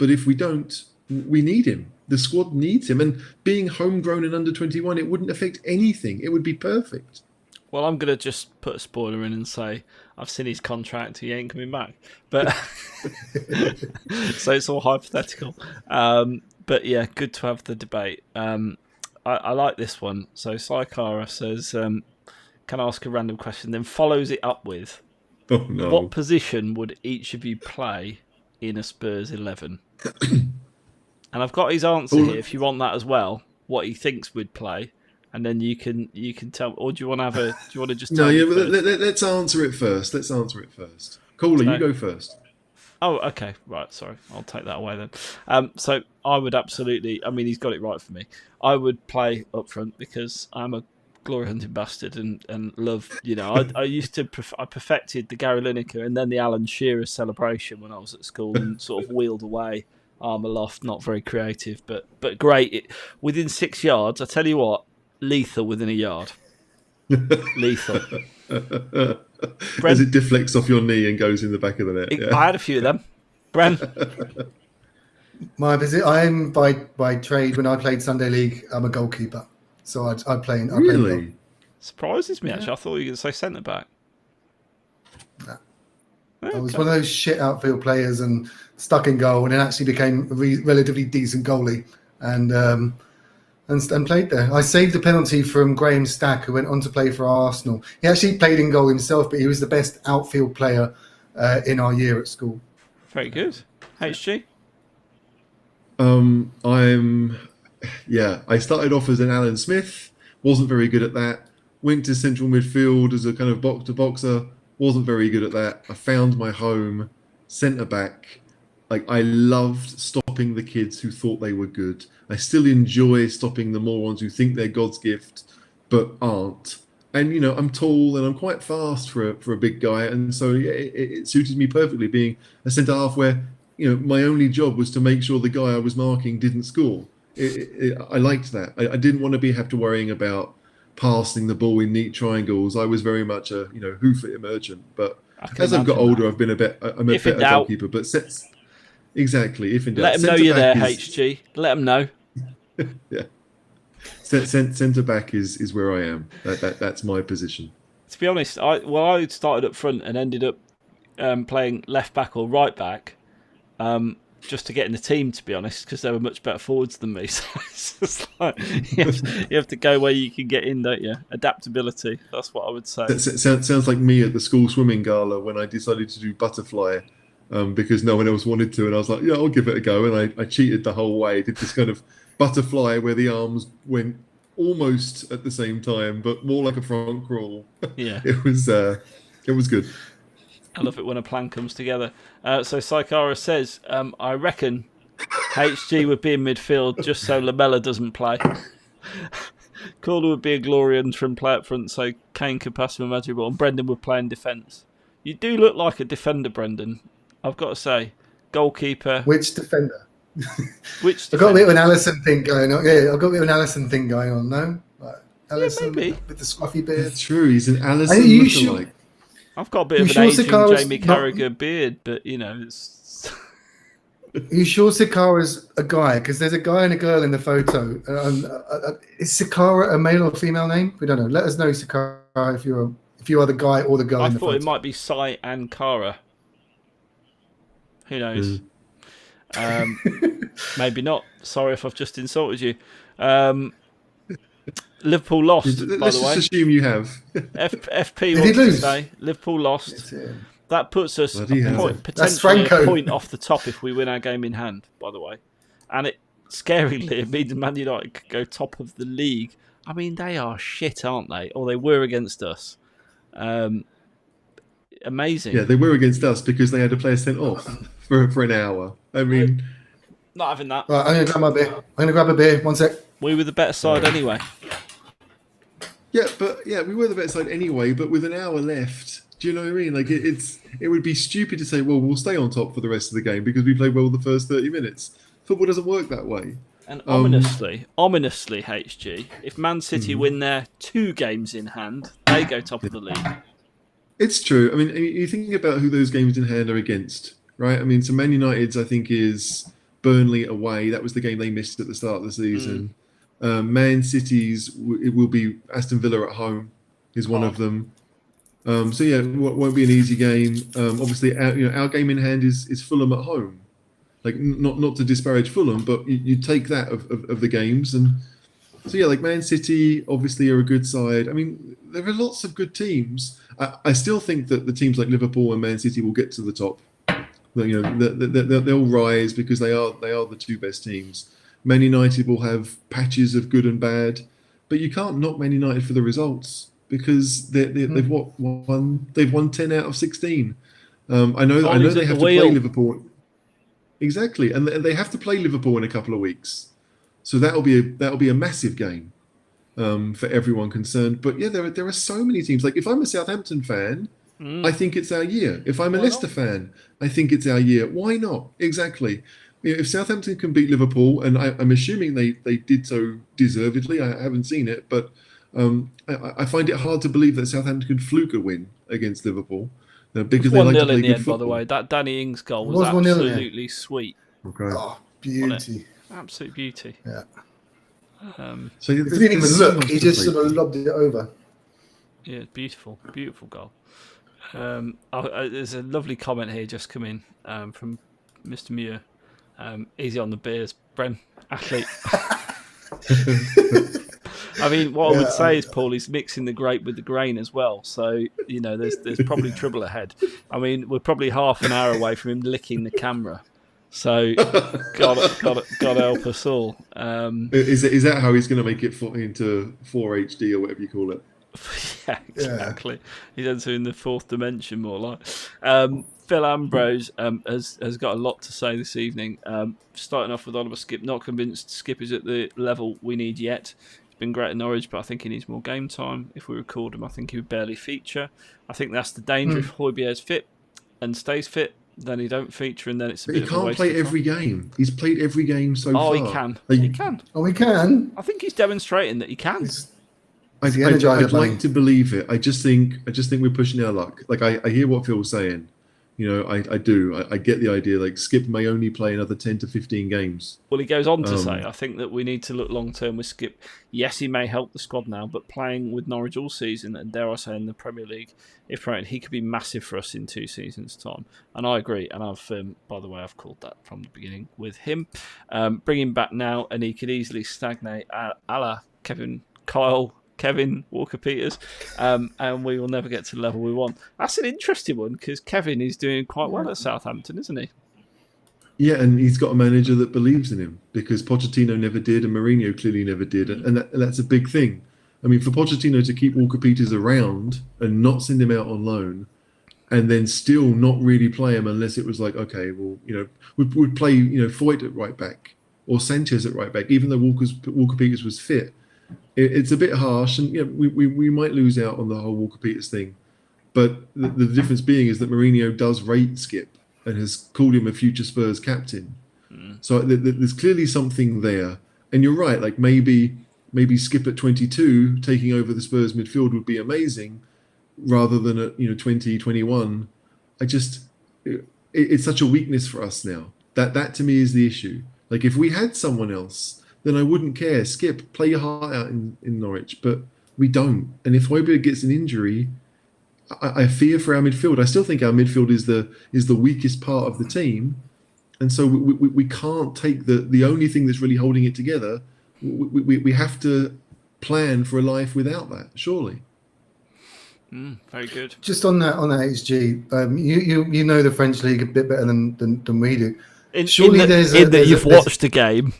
but if we don't, we need him. The squad needs him. And being homegrown and under 21, it wouldn't affect anything. It would be perfect. Well, I'm going to just put a spoiler in and say I've seen his contract. He ain't coming back. But so it's all hypothetical. But yeah, good to have the debate. I like this one. So Saikara says, can I ask a random question? Then follows it up with, Oh, no. what position would each of you play in a Spurs 11? And I've got his answer here. If you want that as well, what he thinks we'd play, and then you can tell. Or do you want to have a? Do you want to just? No, tell yeah, me but first? let's answer it first. Caller, So- you go first. Oh, okay, right. Sorry, I'll take that away then. So I would absolutely. I mean, he's got it right for me. I would play up front because I'm a glory hunting bastard and love. You know, I used to. I perfected the Gary Lineker and then the Alan Shearer celebration when I was at school and sort of wheeled away. Arm aloft, not very creative, but great. Within 6 yards, I tell you what, lethal within a yard. Lethal. As it deflects off your knee and goes in the back of the net. Yeah. I had a few of them. Bren? My visit. I am by trade. When I played Sunday League, I'm a goalkeeper. So I play. I play goal. Really? Surprises me, actually. I thought you were going to say centre back. Nah. Okay. I was one of those shit outfield players and stuck in goal, and then actually became a relatively decent goalie, and played there. I saved the penalty from Graham Stack, who went on to play for Arsenal. He actually played in goal himself, but he was the best outfield player in our year at school. Very good. HG? I started off as an Alan Smith, wasn't very good at that. Went to central midfield as a kind of box-to-boxer, wasn't very good at that. I found my home, centre back. Like, I loved stopping the kids who thought they were good. I still enjoy stopping the morons who think they're God's gift but aren't. And, you know, I'm tall and I'm quite fast for a big guy. And so it suited me perfectly being a centre half where, you know, my only job was to make sure the guy I was marking didn't score. I liked that. I didn't want to have to worrying about passing the ball in neat triangles. I was very much a, you know, hoof-it merchant. But as I've got older, I've been I'm a better goalkeeper. But exactly, if in doubt. Let them know you're there, HG. Let them know. Yeah. Centre back is where I am. That's my position. To be honest, I started up front and ended up playing left back or right back just to get in the team, to be honest, because they were much better forwards than me. So it's just like, you have to go where you can get in, don't you? Adaptability, that's what I would say. Sounds like me at the school swimming gala when I decided to do butterfly because no one else wanted to. And I was like, yeah, I'll give it a go. And I cheated the whole way. Did this kind of butterfly where the arms went almost at the same time, but more like a front crawl. Yeah. It was good. I love it when a plan comes together. So Saikara says, I reckon HG would be in midfield just so Lamella doesn't play. Calder would be a glory interim play up front so Kane could pass him a magic ball, and Brendan would play in defence. You do look like a defender, Brendan. I've got to say. Goalkeeper. Which defender? Which defender? I've got a bit of an Allison thing going on. Yeah, I've got a bit of an Allison thing going on, no? Like Allison maybe. with the scruffy beard. It's true. He's an Allison you lookalike. I've got a bit of an sure aging Sakara's Jamie not- Carragher beard, but, you know, it's... Are you sure Sakara's a guy? Because there's a guy and a girl in the photo. Is Sakara a male or female name? We don't know. Let us know, Sakara, if you are the guy or the girl I in the thought photo. it might be Sai and Kara. Who knows? Maybe not. Sorry if I've just insulted you. Liverpool lost, by Let's the way. just assume you have. FP Did he wants to lose? say Liverpool lost. It's him. That puts us Bloody hell. That's potentially a Franco. point off the top if we win our game in hand, by the way. And it scarily, it means Man United could go top of the league. I mean, they are shit, aren't they? Or they were against us. Amazing. Yeah, they were against us because they had a player sent off for an hour. I mean, Not having that. Right, I'm going to grab a beer. One sec. We were the better side anyway. yeah, we were the better side anyway. But with an hour left, do you know what I mean? Like it would be stupid to say, well, we'll stay on top for the rest of the game because we played well the first 30 minutes. Football doesn't work that way. And ominously, HG, if Man City win their 2 games in hand, they go top of the league. It's true. I mean, you think about who those games in hand are against, right? I mean, so Man United's, I think, is Burnley away. That was the game they missed at the start of the season. Man City's, it will be Aston Villa at home is one of them. So yeah, it won't be an easy game. Obviously, our game in hand is Fulham at home. Like not to disparage Fulham, but you take that of the games, and so yeah, like Man City obviously are a good side. I mean, there are lots of good teams. I still think that the teams like Liverpool and Man City will get to the top. You know, they'll rise because they are the two best teams. Man United will have patches of good and bad, but you can't knock Man United for the results because they've won 10 out of 16. I know they have to play Liverpool. Exactly, and they have to play Liverpool in a couple of weeks, so that'll be a massive game for everyone concerned. But yeah, there are so many teams. Like if I'm a Southampton fan, I think it's our year. If I'm a Leicester fan, I think it's our year. Why not? Exactly. You know, if Southampton can beat Liverpool, and I'm assuming they did so deservedly, I haven't seen it, but I find it hard to believe that Southampton could fluke a win against Liverpool. Because they like to play in the good end, football. by the way. That Danny Ings goal was absolutely sweet. Okay. Oh, beauty. Absolute beauty. Yeah. So he didn't even look. He just sort of lobbed it over. Yeah, beautiful. Beautiful goal. There's a lovely comment here just come in from Mr. Muir. Easy on the beers, Bren. Athlete. I mean, what I would say is, Paul, he's mixing the grape with the grain as well. So, you know, there's probably trouble ahead. I mean, we're probably half an hour away from him licking the camera. So, God help us all. Is that how he's going to make it into 4HD or whatever you call it? Yeah, exactly. He's entering the fourth dimension, more like. Phil Ambrose has got a lot to say this evening. Starting off with Oliver Skip, not convinced Skip is at the level we need yet. Been great at Norwich, but I think he needs more game time. If we record him, I think he would barely feature. I think that's the danger. If Højbjerg's fit and stays fit, then he don't feature, and then it's a bit of a waste. He can't play every game. He's played every game so far. Oh, he can. He can. Oh, he can. I think he's demonstrating that he can. I'd like to believe it. I just think we're pushing our luck. Like I hear what Phil's saying. You know, I do. I get the idea. Like Skip may only play another 10 to 15 games. Well, he goes on to say, I think that we need to look long term with Skip. Yes, he may help the squad now, but playing with Norwich all season, and dare I say in the Premier League, if promoted, he could be massive for us in 2 seasons' time. And I agree. And I've, by the way, I've called that from the beginning with him. Bring him back now, and he could easily stagnate a la Kevin Walker-Peters, and we will never get to the level we want. That's an interesting one because Kevin is doing quite well at Southampton, isn't he? Yeah, and he's got a manager that believes in him because Pochettino never did and Mourinho clearly never did, and that's a big thing. I mean, for Pochettino to keep Walker-Peters around and not send him out on loan and then still not really play him unless it was like, okay, well, you know, we'd play, you know, Foyt at right back or Sanchez at right back, even though Walker-Peters was fit. It's a bit harsh, and you know, we might lose out on the whole Walker-Peters thing. But the difference being is that Mourinho does rate Skip and has called him a future Spurs captain. So there's clearly something there. And you're right, like maybe Skip at 22 taking over the Spurs midfield would be amazing, rather than at 20, 21. It's such a weakness for us now. That to me is the issue. Like if we had someone else, then I wouldn't care. Skip, play your heart out in Norwich, but we don't. And if Højbjerg gets an injury, I fear for our midfield. I still think our midfield is the weakest part of the team, and so we can't take the only thing that's really holding it together. We have to plan for a life without that, surely. Very good. Just on that HG, you know the French league a bit better than we do. Surely you've watched the game.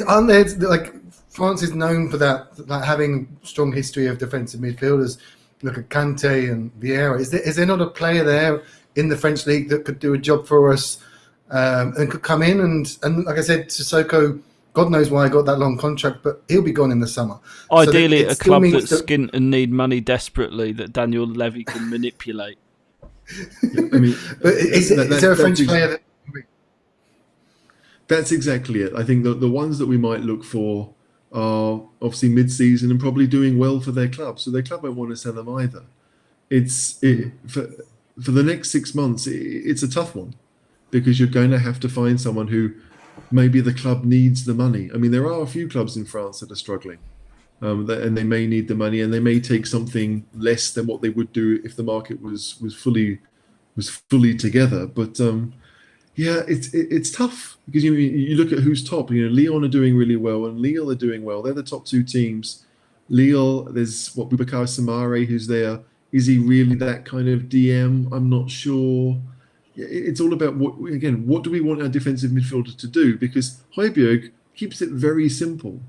Aren't there, like France is known for that, like having strong history of defensive midfielders. Look at Kante and Vieira. Is there not a player there in the French league that could do a job for us and could come in and like I said, Sissoko, God knows why he got that long contract, but he'll be gone in the summer. Ideally, so a club that's skint and need money desperately that Daniel Levy can manipulate. I mean, but is there a French player that? That's exactly it. I think the ones that we might look for are obviously mid-season and probably doing well for their club, so their club won't want to sell them either. For the next 6 months, it's a tough one because you're going to have to find someone who maybe the club needs the money. I mean, there are a few clubs in France that are struggling, and they may need the money, and they may take something less than what they would do if the market was fully together. But yeah, it's tough because you look at who's top. Lyon are doing really well, and Lille are doing well. They're the top two teams. Lille, there's Boubacar Samare who's there. Is he really that kind of DM? I'm not sure. It's all about what do we want our defensive midfielder to do? Because Højbjerg keeps it very simple.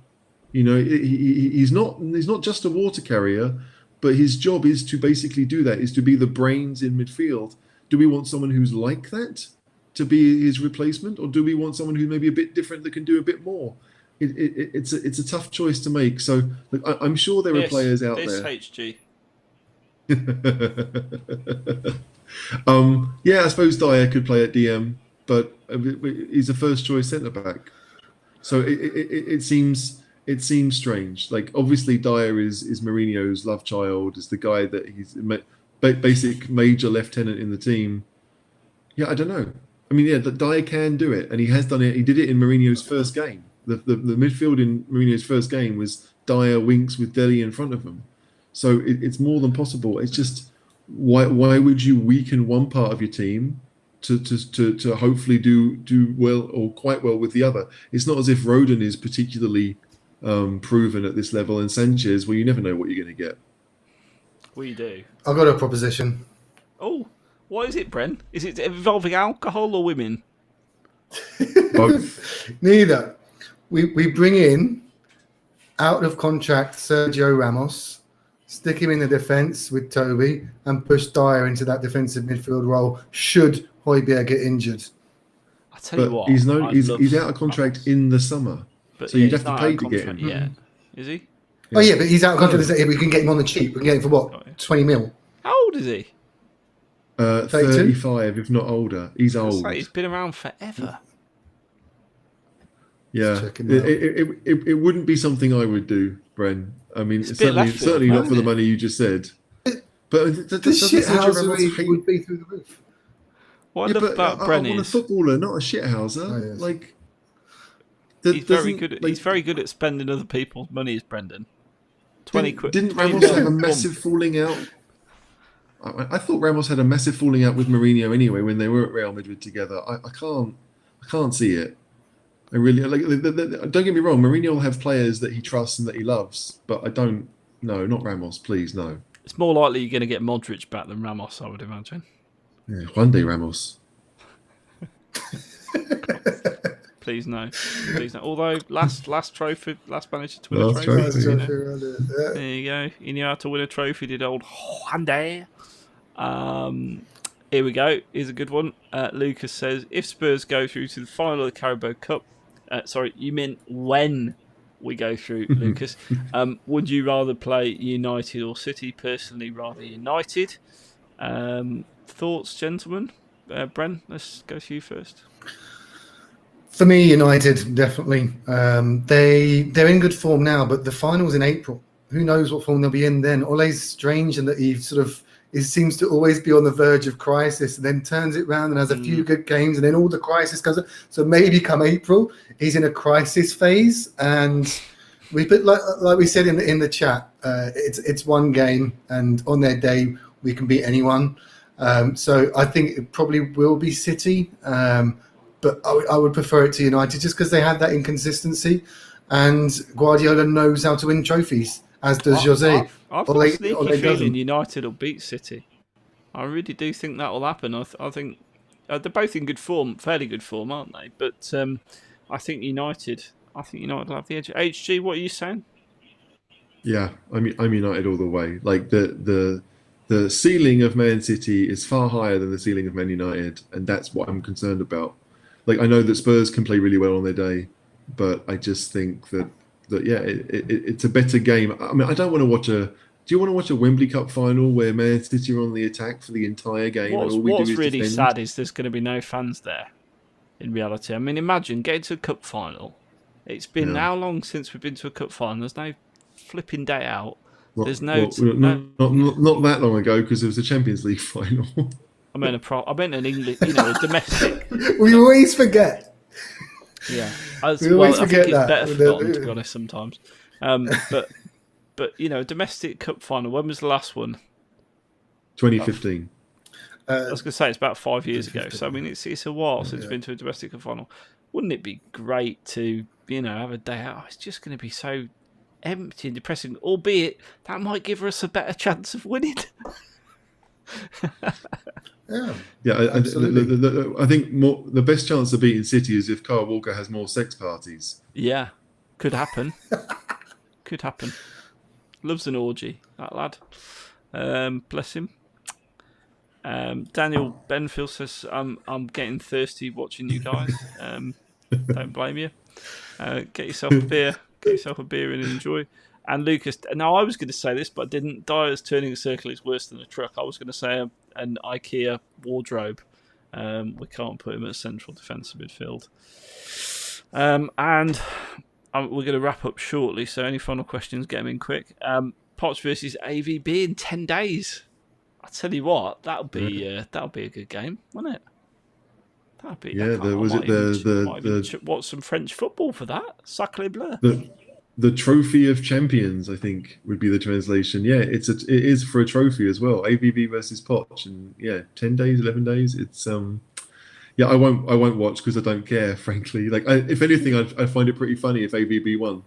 He's not just a water carrier, but his job is to basically do that, is to be the brains in midfield. Do we want someone who's like that to be his replacement, or do we want someone who's maybe a bit different that can do a bit more? It's a tough choice to make. So look, I'm sure there are players out there. HG. Yeah, I suppose Dyer could play at DM, but he's a first choice centre back. So it seems strange. Like, obviously Dyer is Mourinho's love child, is the guy that he's basic major lieutenant in the team. Yeah, I don't know. I mean, yeah, Dyer can do it, and he has done it. He did it in Mourinho's first game. The midfield in Mourinho's first game was Dyer, Winks with Dele in front of him. So it's more than possible. It's just why would you weaken one part of your team to hopefully do well or quite well with the other? It's not as if Rodon is particularly proven at this level, and Sanchez, well, you never know what you're going to get. We do. I've got a proposition. Oh, what is it, Bren? Is it involving alcohol or women? Both. Neither. We bring in out of contract Sergio Ramos, stick him in the defence with Toby, and push Dyer into that defensive midfield role should Højbjerg get injured. I tell you what, he's out of contract in the summer, but so you'd have to pay to get him. Yeah, is he? Oh yeah, but he's out of contract. We can get him on the cheap. We can get him for what, 20 mil? How old is he? 35, if not older. He's old. Like he's been around forever. Yeah, it wouldn't be something I would do, Bren. I mean, certainly not for the money you just said. But the shithousery would be through the roof. What I love about Bren I want a footballer, not a shithouser. Oh, yes. Like, he's very good at spending other people's money, is Brendan. 20 quid. Didn't Ramos have a massive falling out? I thought Ramos had a massive falling out with Mourinho anyway when they were at Real Madrid together. I can't see it. I really don't get me wrong. Mourinho will have players that he trusts and that he loves, but I don't. No, not Ramos, please, no. It's more likely you're going to get Modric back than Ramos, I would imagine. Yeah, one day Ramos. Please no. Although last trophy, last manager to win a trophy. There you go. You knew how to win a trophy, did old Hyundai. Here we go. Here's a good one. Lucas says, if Spurs go through to the final of the Carabao Cup, sorry, you meant when we go through, Lucas, would you rather play United or City? Personally, rather United. Thoughts, gentlemen? Bren, let's go to you first. For me, United, definitely. They're in good form now, but the final's in April. Who knows what form they'll be in then? Ole's strange in that he seems to always be on the verge of crisis and then turns it round and has a few good games and then all the crisis comes up. So maybe come April, he's in a crisis phase. And like we said in the chat, it's one game and on their day we can beat anyone. So I think it probably will be City. But I would prefer it to United just because they have that inconsistency, and Guardiola knows how to win trophies, as does Jose. I've got a sneaky feeling United will beat City. I really do think that will happen. I think they're both in good form, fairly good form, aren't they? But I think United will have the edge. HG, what are you saying? Yeah, I'm United all the way. Like the ceiling of Man City is far higher than the ceiling of Man United, and that's what I'm concerned about. Like, I know that Spurs can play really well on their day, but I just think that yeah, it's a better game. I mean, I don't want to watch do you want to watch a Wembley Cup final where Man City are on the attack for the entire game? What's really sad is there's going to be no fans there, in reality. I mean, imagine getting to a cup final. It's been how long since we've been to a cup final? There's no flipping day out. There's not that long ago because it was the Champions League final. I meant an English, a domestic. We always forget. Yeah, We always I forget think it's that. better forgotten, to be honest, sometimes. But a domestic cup final. When was the last one? 2015. I was going to say it's about 5 years ago. 2015. So I mean, it's a while since we've been to a domestic cup final. Wouldn't it be great to have a day out? Oh, it's just going to be so empty and depressing. Albeit that might give us a better chance of winning. Yeah, absolutely. I think the best chance of beating City is if Kyle Walker has more sex parties. Yeah, could happen. Could happen. Loves an orgy, that lad. Bless him. Daniel Benfield says, I'm getting thirsty watching you guys. Don't blame you. Get yourself a beer. Get yourself a beer and enjoy. And Lucas, now I was going to say this, but I didn't. Dyer's turning a circle is worse than a truck. I was going to say an IKEA wardrobe. We can't put him at central defensive midfield. And we're going to wrap up shortly, so any final questions, get them in quick. Poch versus AVB in 10 days. I tell you what, that'll be a good game, won't it? That'll be. Yeah, Watch some French football for that. Sacré bleu. The trophy of champions, I think, would be the translation. Yeah, it is for a trophy as well. AVB versus Poch, and 10 days, 11 days. It's I won't watch because I don't care, frankly. Like, if anything, I'd find it pretty funny if AVB won.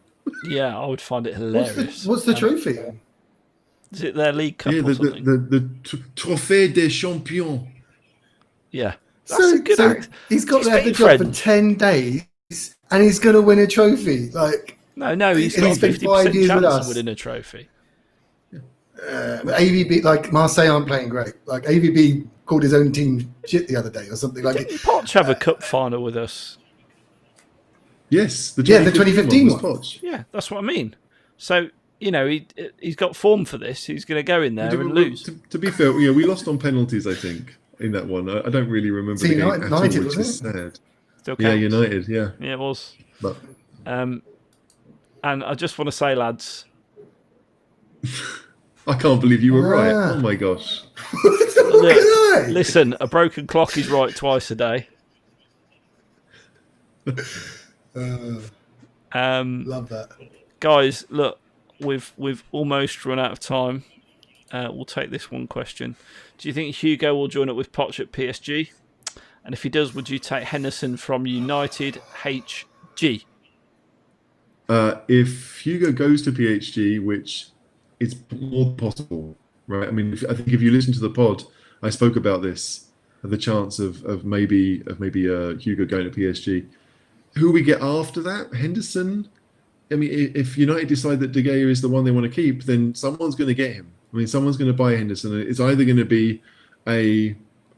Yeah, I would find it hilarious. What's the trophy? Is it their League Cup or something? The Trophée des Champions. Yeah. That's a good he's got there the job for 10 days and he's going to win a trophy. Like, no, he's got a 50% chance of winning a trophy. AVB, like Marseille aren't playing great. Like AVB called his own team shit the other day or something. Like, didn't Poch have a cup final with us? Yes, the 2015 one. Poch. Yeah, that's what I mean. So he's got form for this. He's going to go in there and lose. To be fair, we lost on penalties, I think, in that one. I don't really remember the game at all, which is sad. Still yeah, United, yeah. Yeah, it was. But and I just want to say, lads, I can't believe you were right. Oh my gosh. Look, listen, a broken clock is right twice a day. Love that. Guys, look, we've almost run out of time. We'll take this one question. Do you think Hugo will join up with Poch at PSG? And if he does, would you take Henderson from United HG? If Hugo goes to PSG, which is more possible, right? I mean, I think if you listen to the pod, I spoke about this, the chance of maybe Hugo going to PSG. Who we get after that? Henderson? I mean, if United decide that De Gea is the one they want to keep, then someone's going to get him. I mean, someone's going to buy Henderson. It's either going to be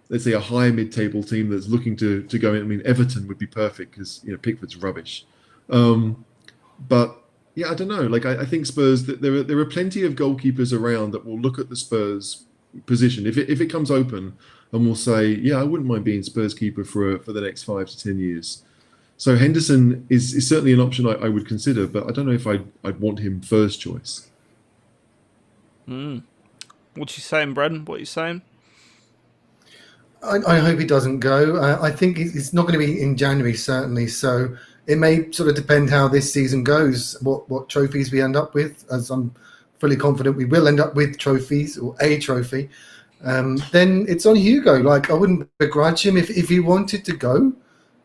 let's say a higher mid-table team that's looking to go in. I mean, Everton would be perfect because Pickford's rubbish. But yeah, I don't know. Like I think Spurs, there are plenty of goalkeepers around that will look at the Spurs position if it comes open and will say, yeah, I wouldn't mind being Spurs keeper for the next 5 to 10 years. So Henderson is certainly an option I would consider, but I don't know if I'd want him first choice. What you saying, Brendan? What are you saying? I hope he doesn't go. I think it's not going to be in January, certainly. So it may sort of depend how this season goes, what trophies we end up with, as I'm fully confident we will end up with trophies or a trophy. Then it's on Hugo. Like, I wouldn't begrudge him. If he wanted to go,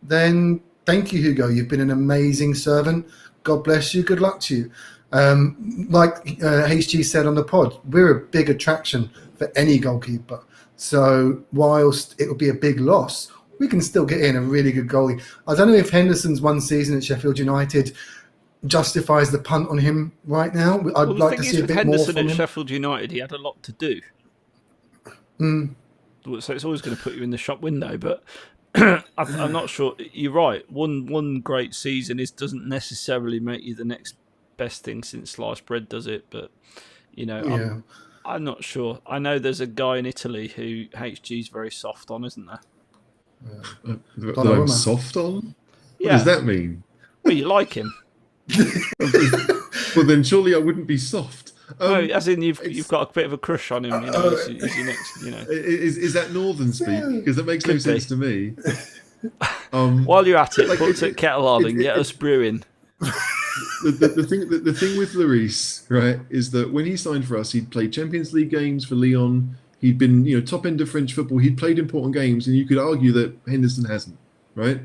then thank you, Hugo. You've been an amazing servant. God bless you. Good luck to you. Like HG said on the pod, we're a big attraction for any goalkeeper. So whilst it would be a big loss, we can still get in a really good goalie. I don't know if Henderson's one season at Sheffield United justifies the punt on him right now. I'd like to see a bit more from him. Henderson at Sheffield United, he had a lot to do. So it's always going to put you in the shop window. But I'm not sure. You're right. One great season doesn't necessarily make you the next best thing since sliced bread, does it? But I'm not sure. I know there's a guy in Italy who HG's very soft on, isn't there? That I'm soft on? Yeah. What does that mean? Well, you like him. Well, then surely I wouldn't be soft. No, as in you've got a bit of a crush on him. You know, he's your next. You know, is that northern speak? Because that makes no Could sense be. to me. While you're at it, like, put the kettle on and get us brewing. The thing with Lloris, right, is that when he signed for us, he'd played Champions League games for Lyon. He'd been, top end of French football. He'd played important games, and you could argue that Henderson hasn't, right?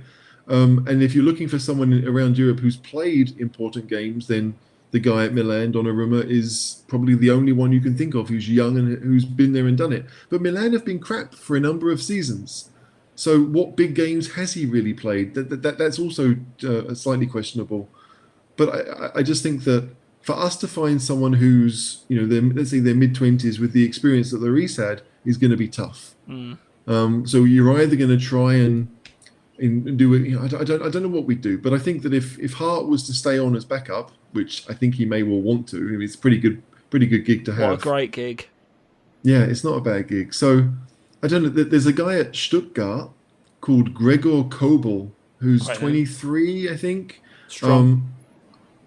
And if you're looking for someone around Europe who's played important games, then the guy at Milan, Donnarumma, is probably the only one you can think of who's young and who's been there and done it. But Milan have been crap for a number of seasons. So what big games has he really played? That's also slightly questionable. But I just think that for us to find someone who's, let's say they're mid-20s with the experience that Lloris had is going to be tough. So you're either going to try and do it. I don't know what we'd do, but I think that if Hart was to stay on as backup, which I think he may well want to, I mean, it's a pretty good gig to have. What a great gig! Yeah, it's not a bad gig. So I don't know. There's a guy at Stuttgart called Gregor Kobel who's 23, I think. Strong.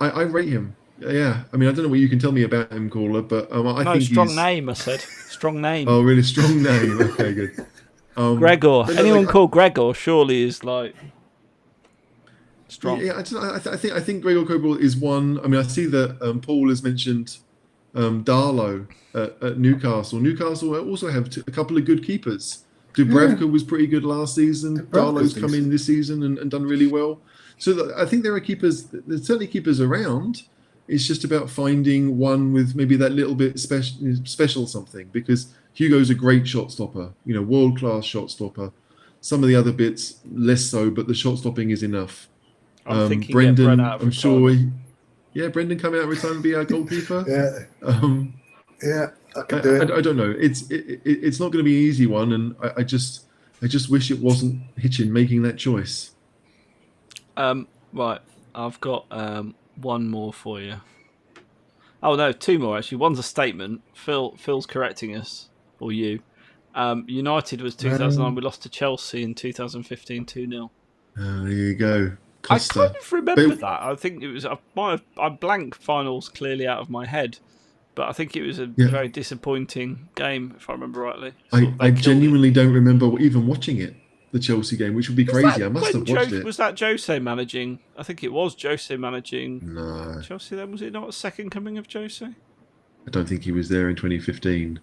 I rate him. Yeah, I mean, I don't know what you can tell me about him, caller, but I think strong name. I said strong name. Oh, really strong name. Okay, good. Gregor. Anyone called Gregor surely is like strong. Yeah, I think Gregor Kobel is one. I mean, I see that Paul has mentioned Darlow at Newcastle. Newcastle also have a couple of good keepers. Dubravka was pretty good last season. Darlow's come in this season and done really well. So I think there are keepers. There's certainly keepers around. It's just about finding one with maybe that little bit special something. Because Hugo's a great shot stopper, world class shot stopper. Some of the other bits less so, but the shot stopping is enough. I'm thinking Brendan, out of I'm sure. Brendan come out of retirement and be our goalkeeper. Yeah, I can do it. I don't know. It's not going to be an easy one, and I just wish it wasn't Hitchin making that choice. Right, I've got one more for you. Oh no, two more actually. One's a statement. Phil's correcting us, or you. United was 2009. We lost to Chelsea in 2015 2-0. There you go. Costa. I kind of remember that. I think it was. I blank finals clearly out of my head. But I think it was a very disappointing game, if I remember rightly. I genuinely don't remember even watching it, the Chelsea game, which would be crazy. I must have watched it. Was that Jose managing? I think it was Jose managing Chelsea then. Was it not a second coming of Jose? I don't think he was there in 2015.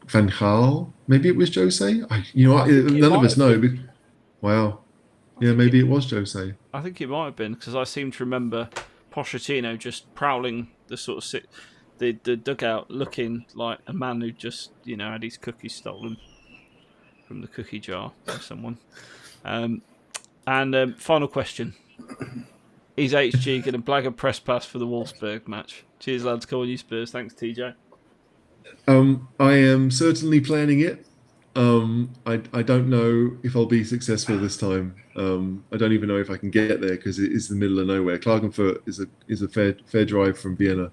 Van Gaal? Maybe it was Jose? None of us know. Wow. Yeah, maybe it was Jose. I think it might have been, because I seem to remember Pochettino just prowling the sort of... the dugout looking like a man who just, had his cookies stolen from the cookie jar by someone. And final question. Is HG going to blag a press pass for the Wolfsburg match? Cheers, lads. Call you Spurs. Thanks, TJ. I am certainly planning it. I don't know if I'll be successful this time. I don't even know if I can get there because it is the middle of nowhere. Klagenfurt is a fair drive from Vienna.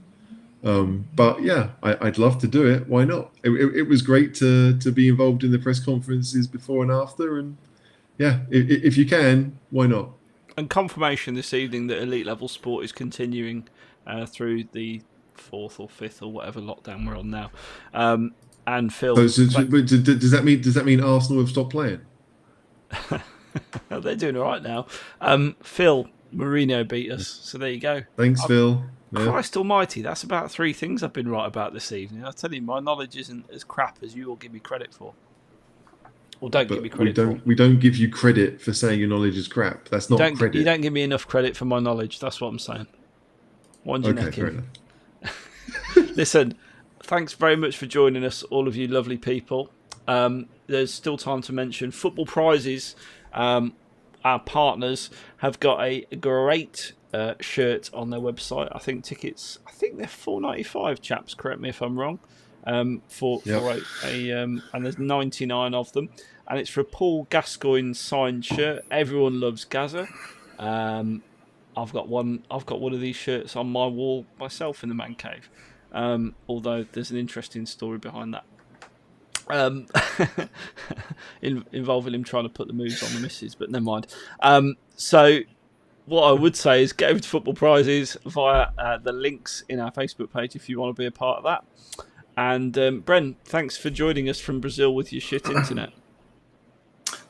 But yeah, I'd love to do it. Why not? It was great to be involved in the press conferences before and after, and yeah, if you can, why not? And confirmation this evening that elite level sport is continuing through the 4th or 5th or whatever lockdown we're on now. And Phil, does that mean Arsenal have stopped playing? They're doing all right now. Phil, Mourinho beat us, so there you go. Thanks, Phil. Christ almighty, that's about 3 things I've been right about this evening. I tell you, my knowledge isn't as crap as you all give me credit for. Or give me credit for. We don't give you credit for saying your knowledge is crap. That's not credit. You don't give me enough credit for my knowledge. That's what I'm saying. Okay, fair enough. Listen, thanks very much for joining us, all of you lovely people. There's still time to mention Football Prizes. Our partners have got a great shirt on their website. I think they're $4.95, chaps. Correct me if I'm wrong. And there's 99 of them, and it's for a Paul Gascoigne signed shirt. Everyone loves Gaza. I've got one of these shirts on my wall myself in the man cave. Although there's an interesting story behind that. Involving him trying to put the moves on the missus, but never mind. So what I would say is get over to Football Prizes via the links in our Facebook page if you want to be a part of that. And Bren, thanks for joining us from Brazil with your shit internet.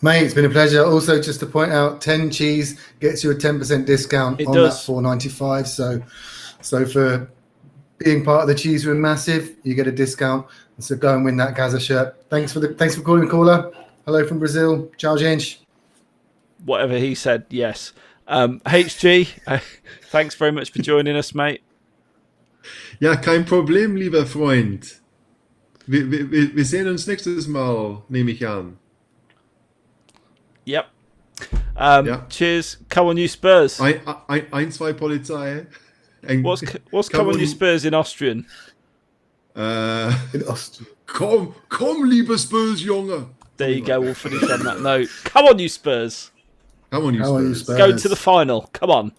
Mate, it's been a pleasure. Also, just to point out, 10 cheese gets you a 10% discount on that $4.95. So for being part of the Cheese Room Massive, you get a discount. So go and win that Gaza shirt. Thanks for calling, caller. Hello from Brazil. Ciao, gente. Whatever he said, yes. HG, thanks very much for joining us, mate. Ja, kein Problem, lieber Freund. Wir sehen uns nächstes Mal, nehme ich an. Yep. Cheers. Come on, you Spurs. Ein, zwei Polizei. What's come on, you Spurs in Austrian? In Austrian. Komm, liebe Spurs, Junge. There you go. We'll finish on that note. Come on, you Spurs. Come on, you Spurs. Go to the final. Come on.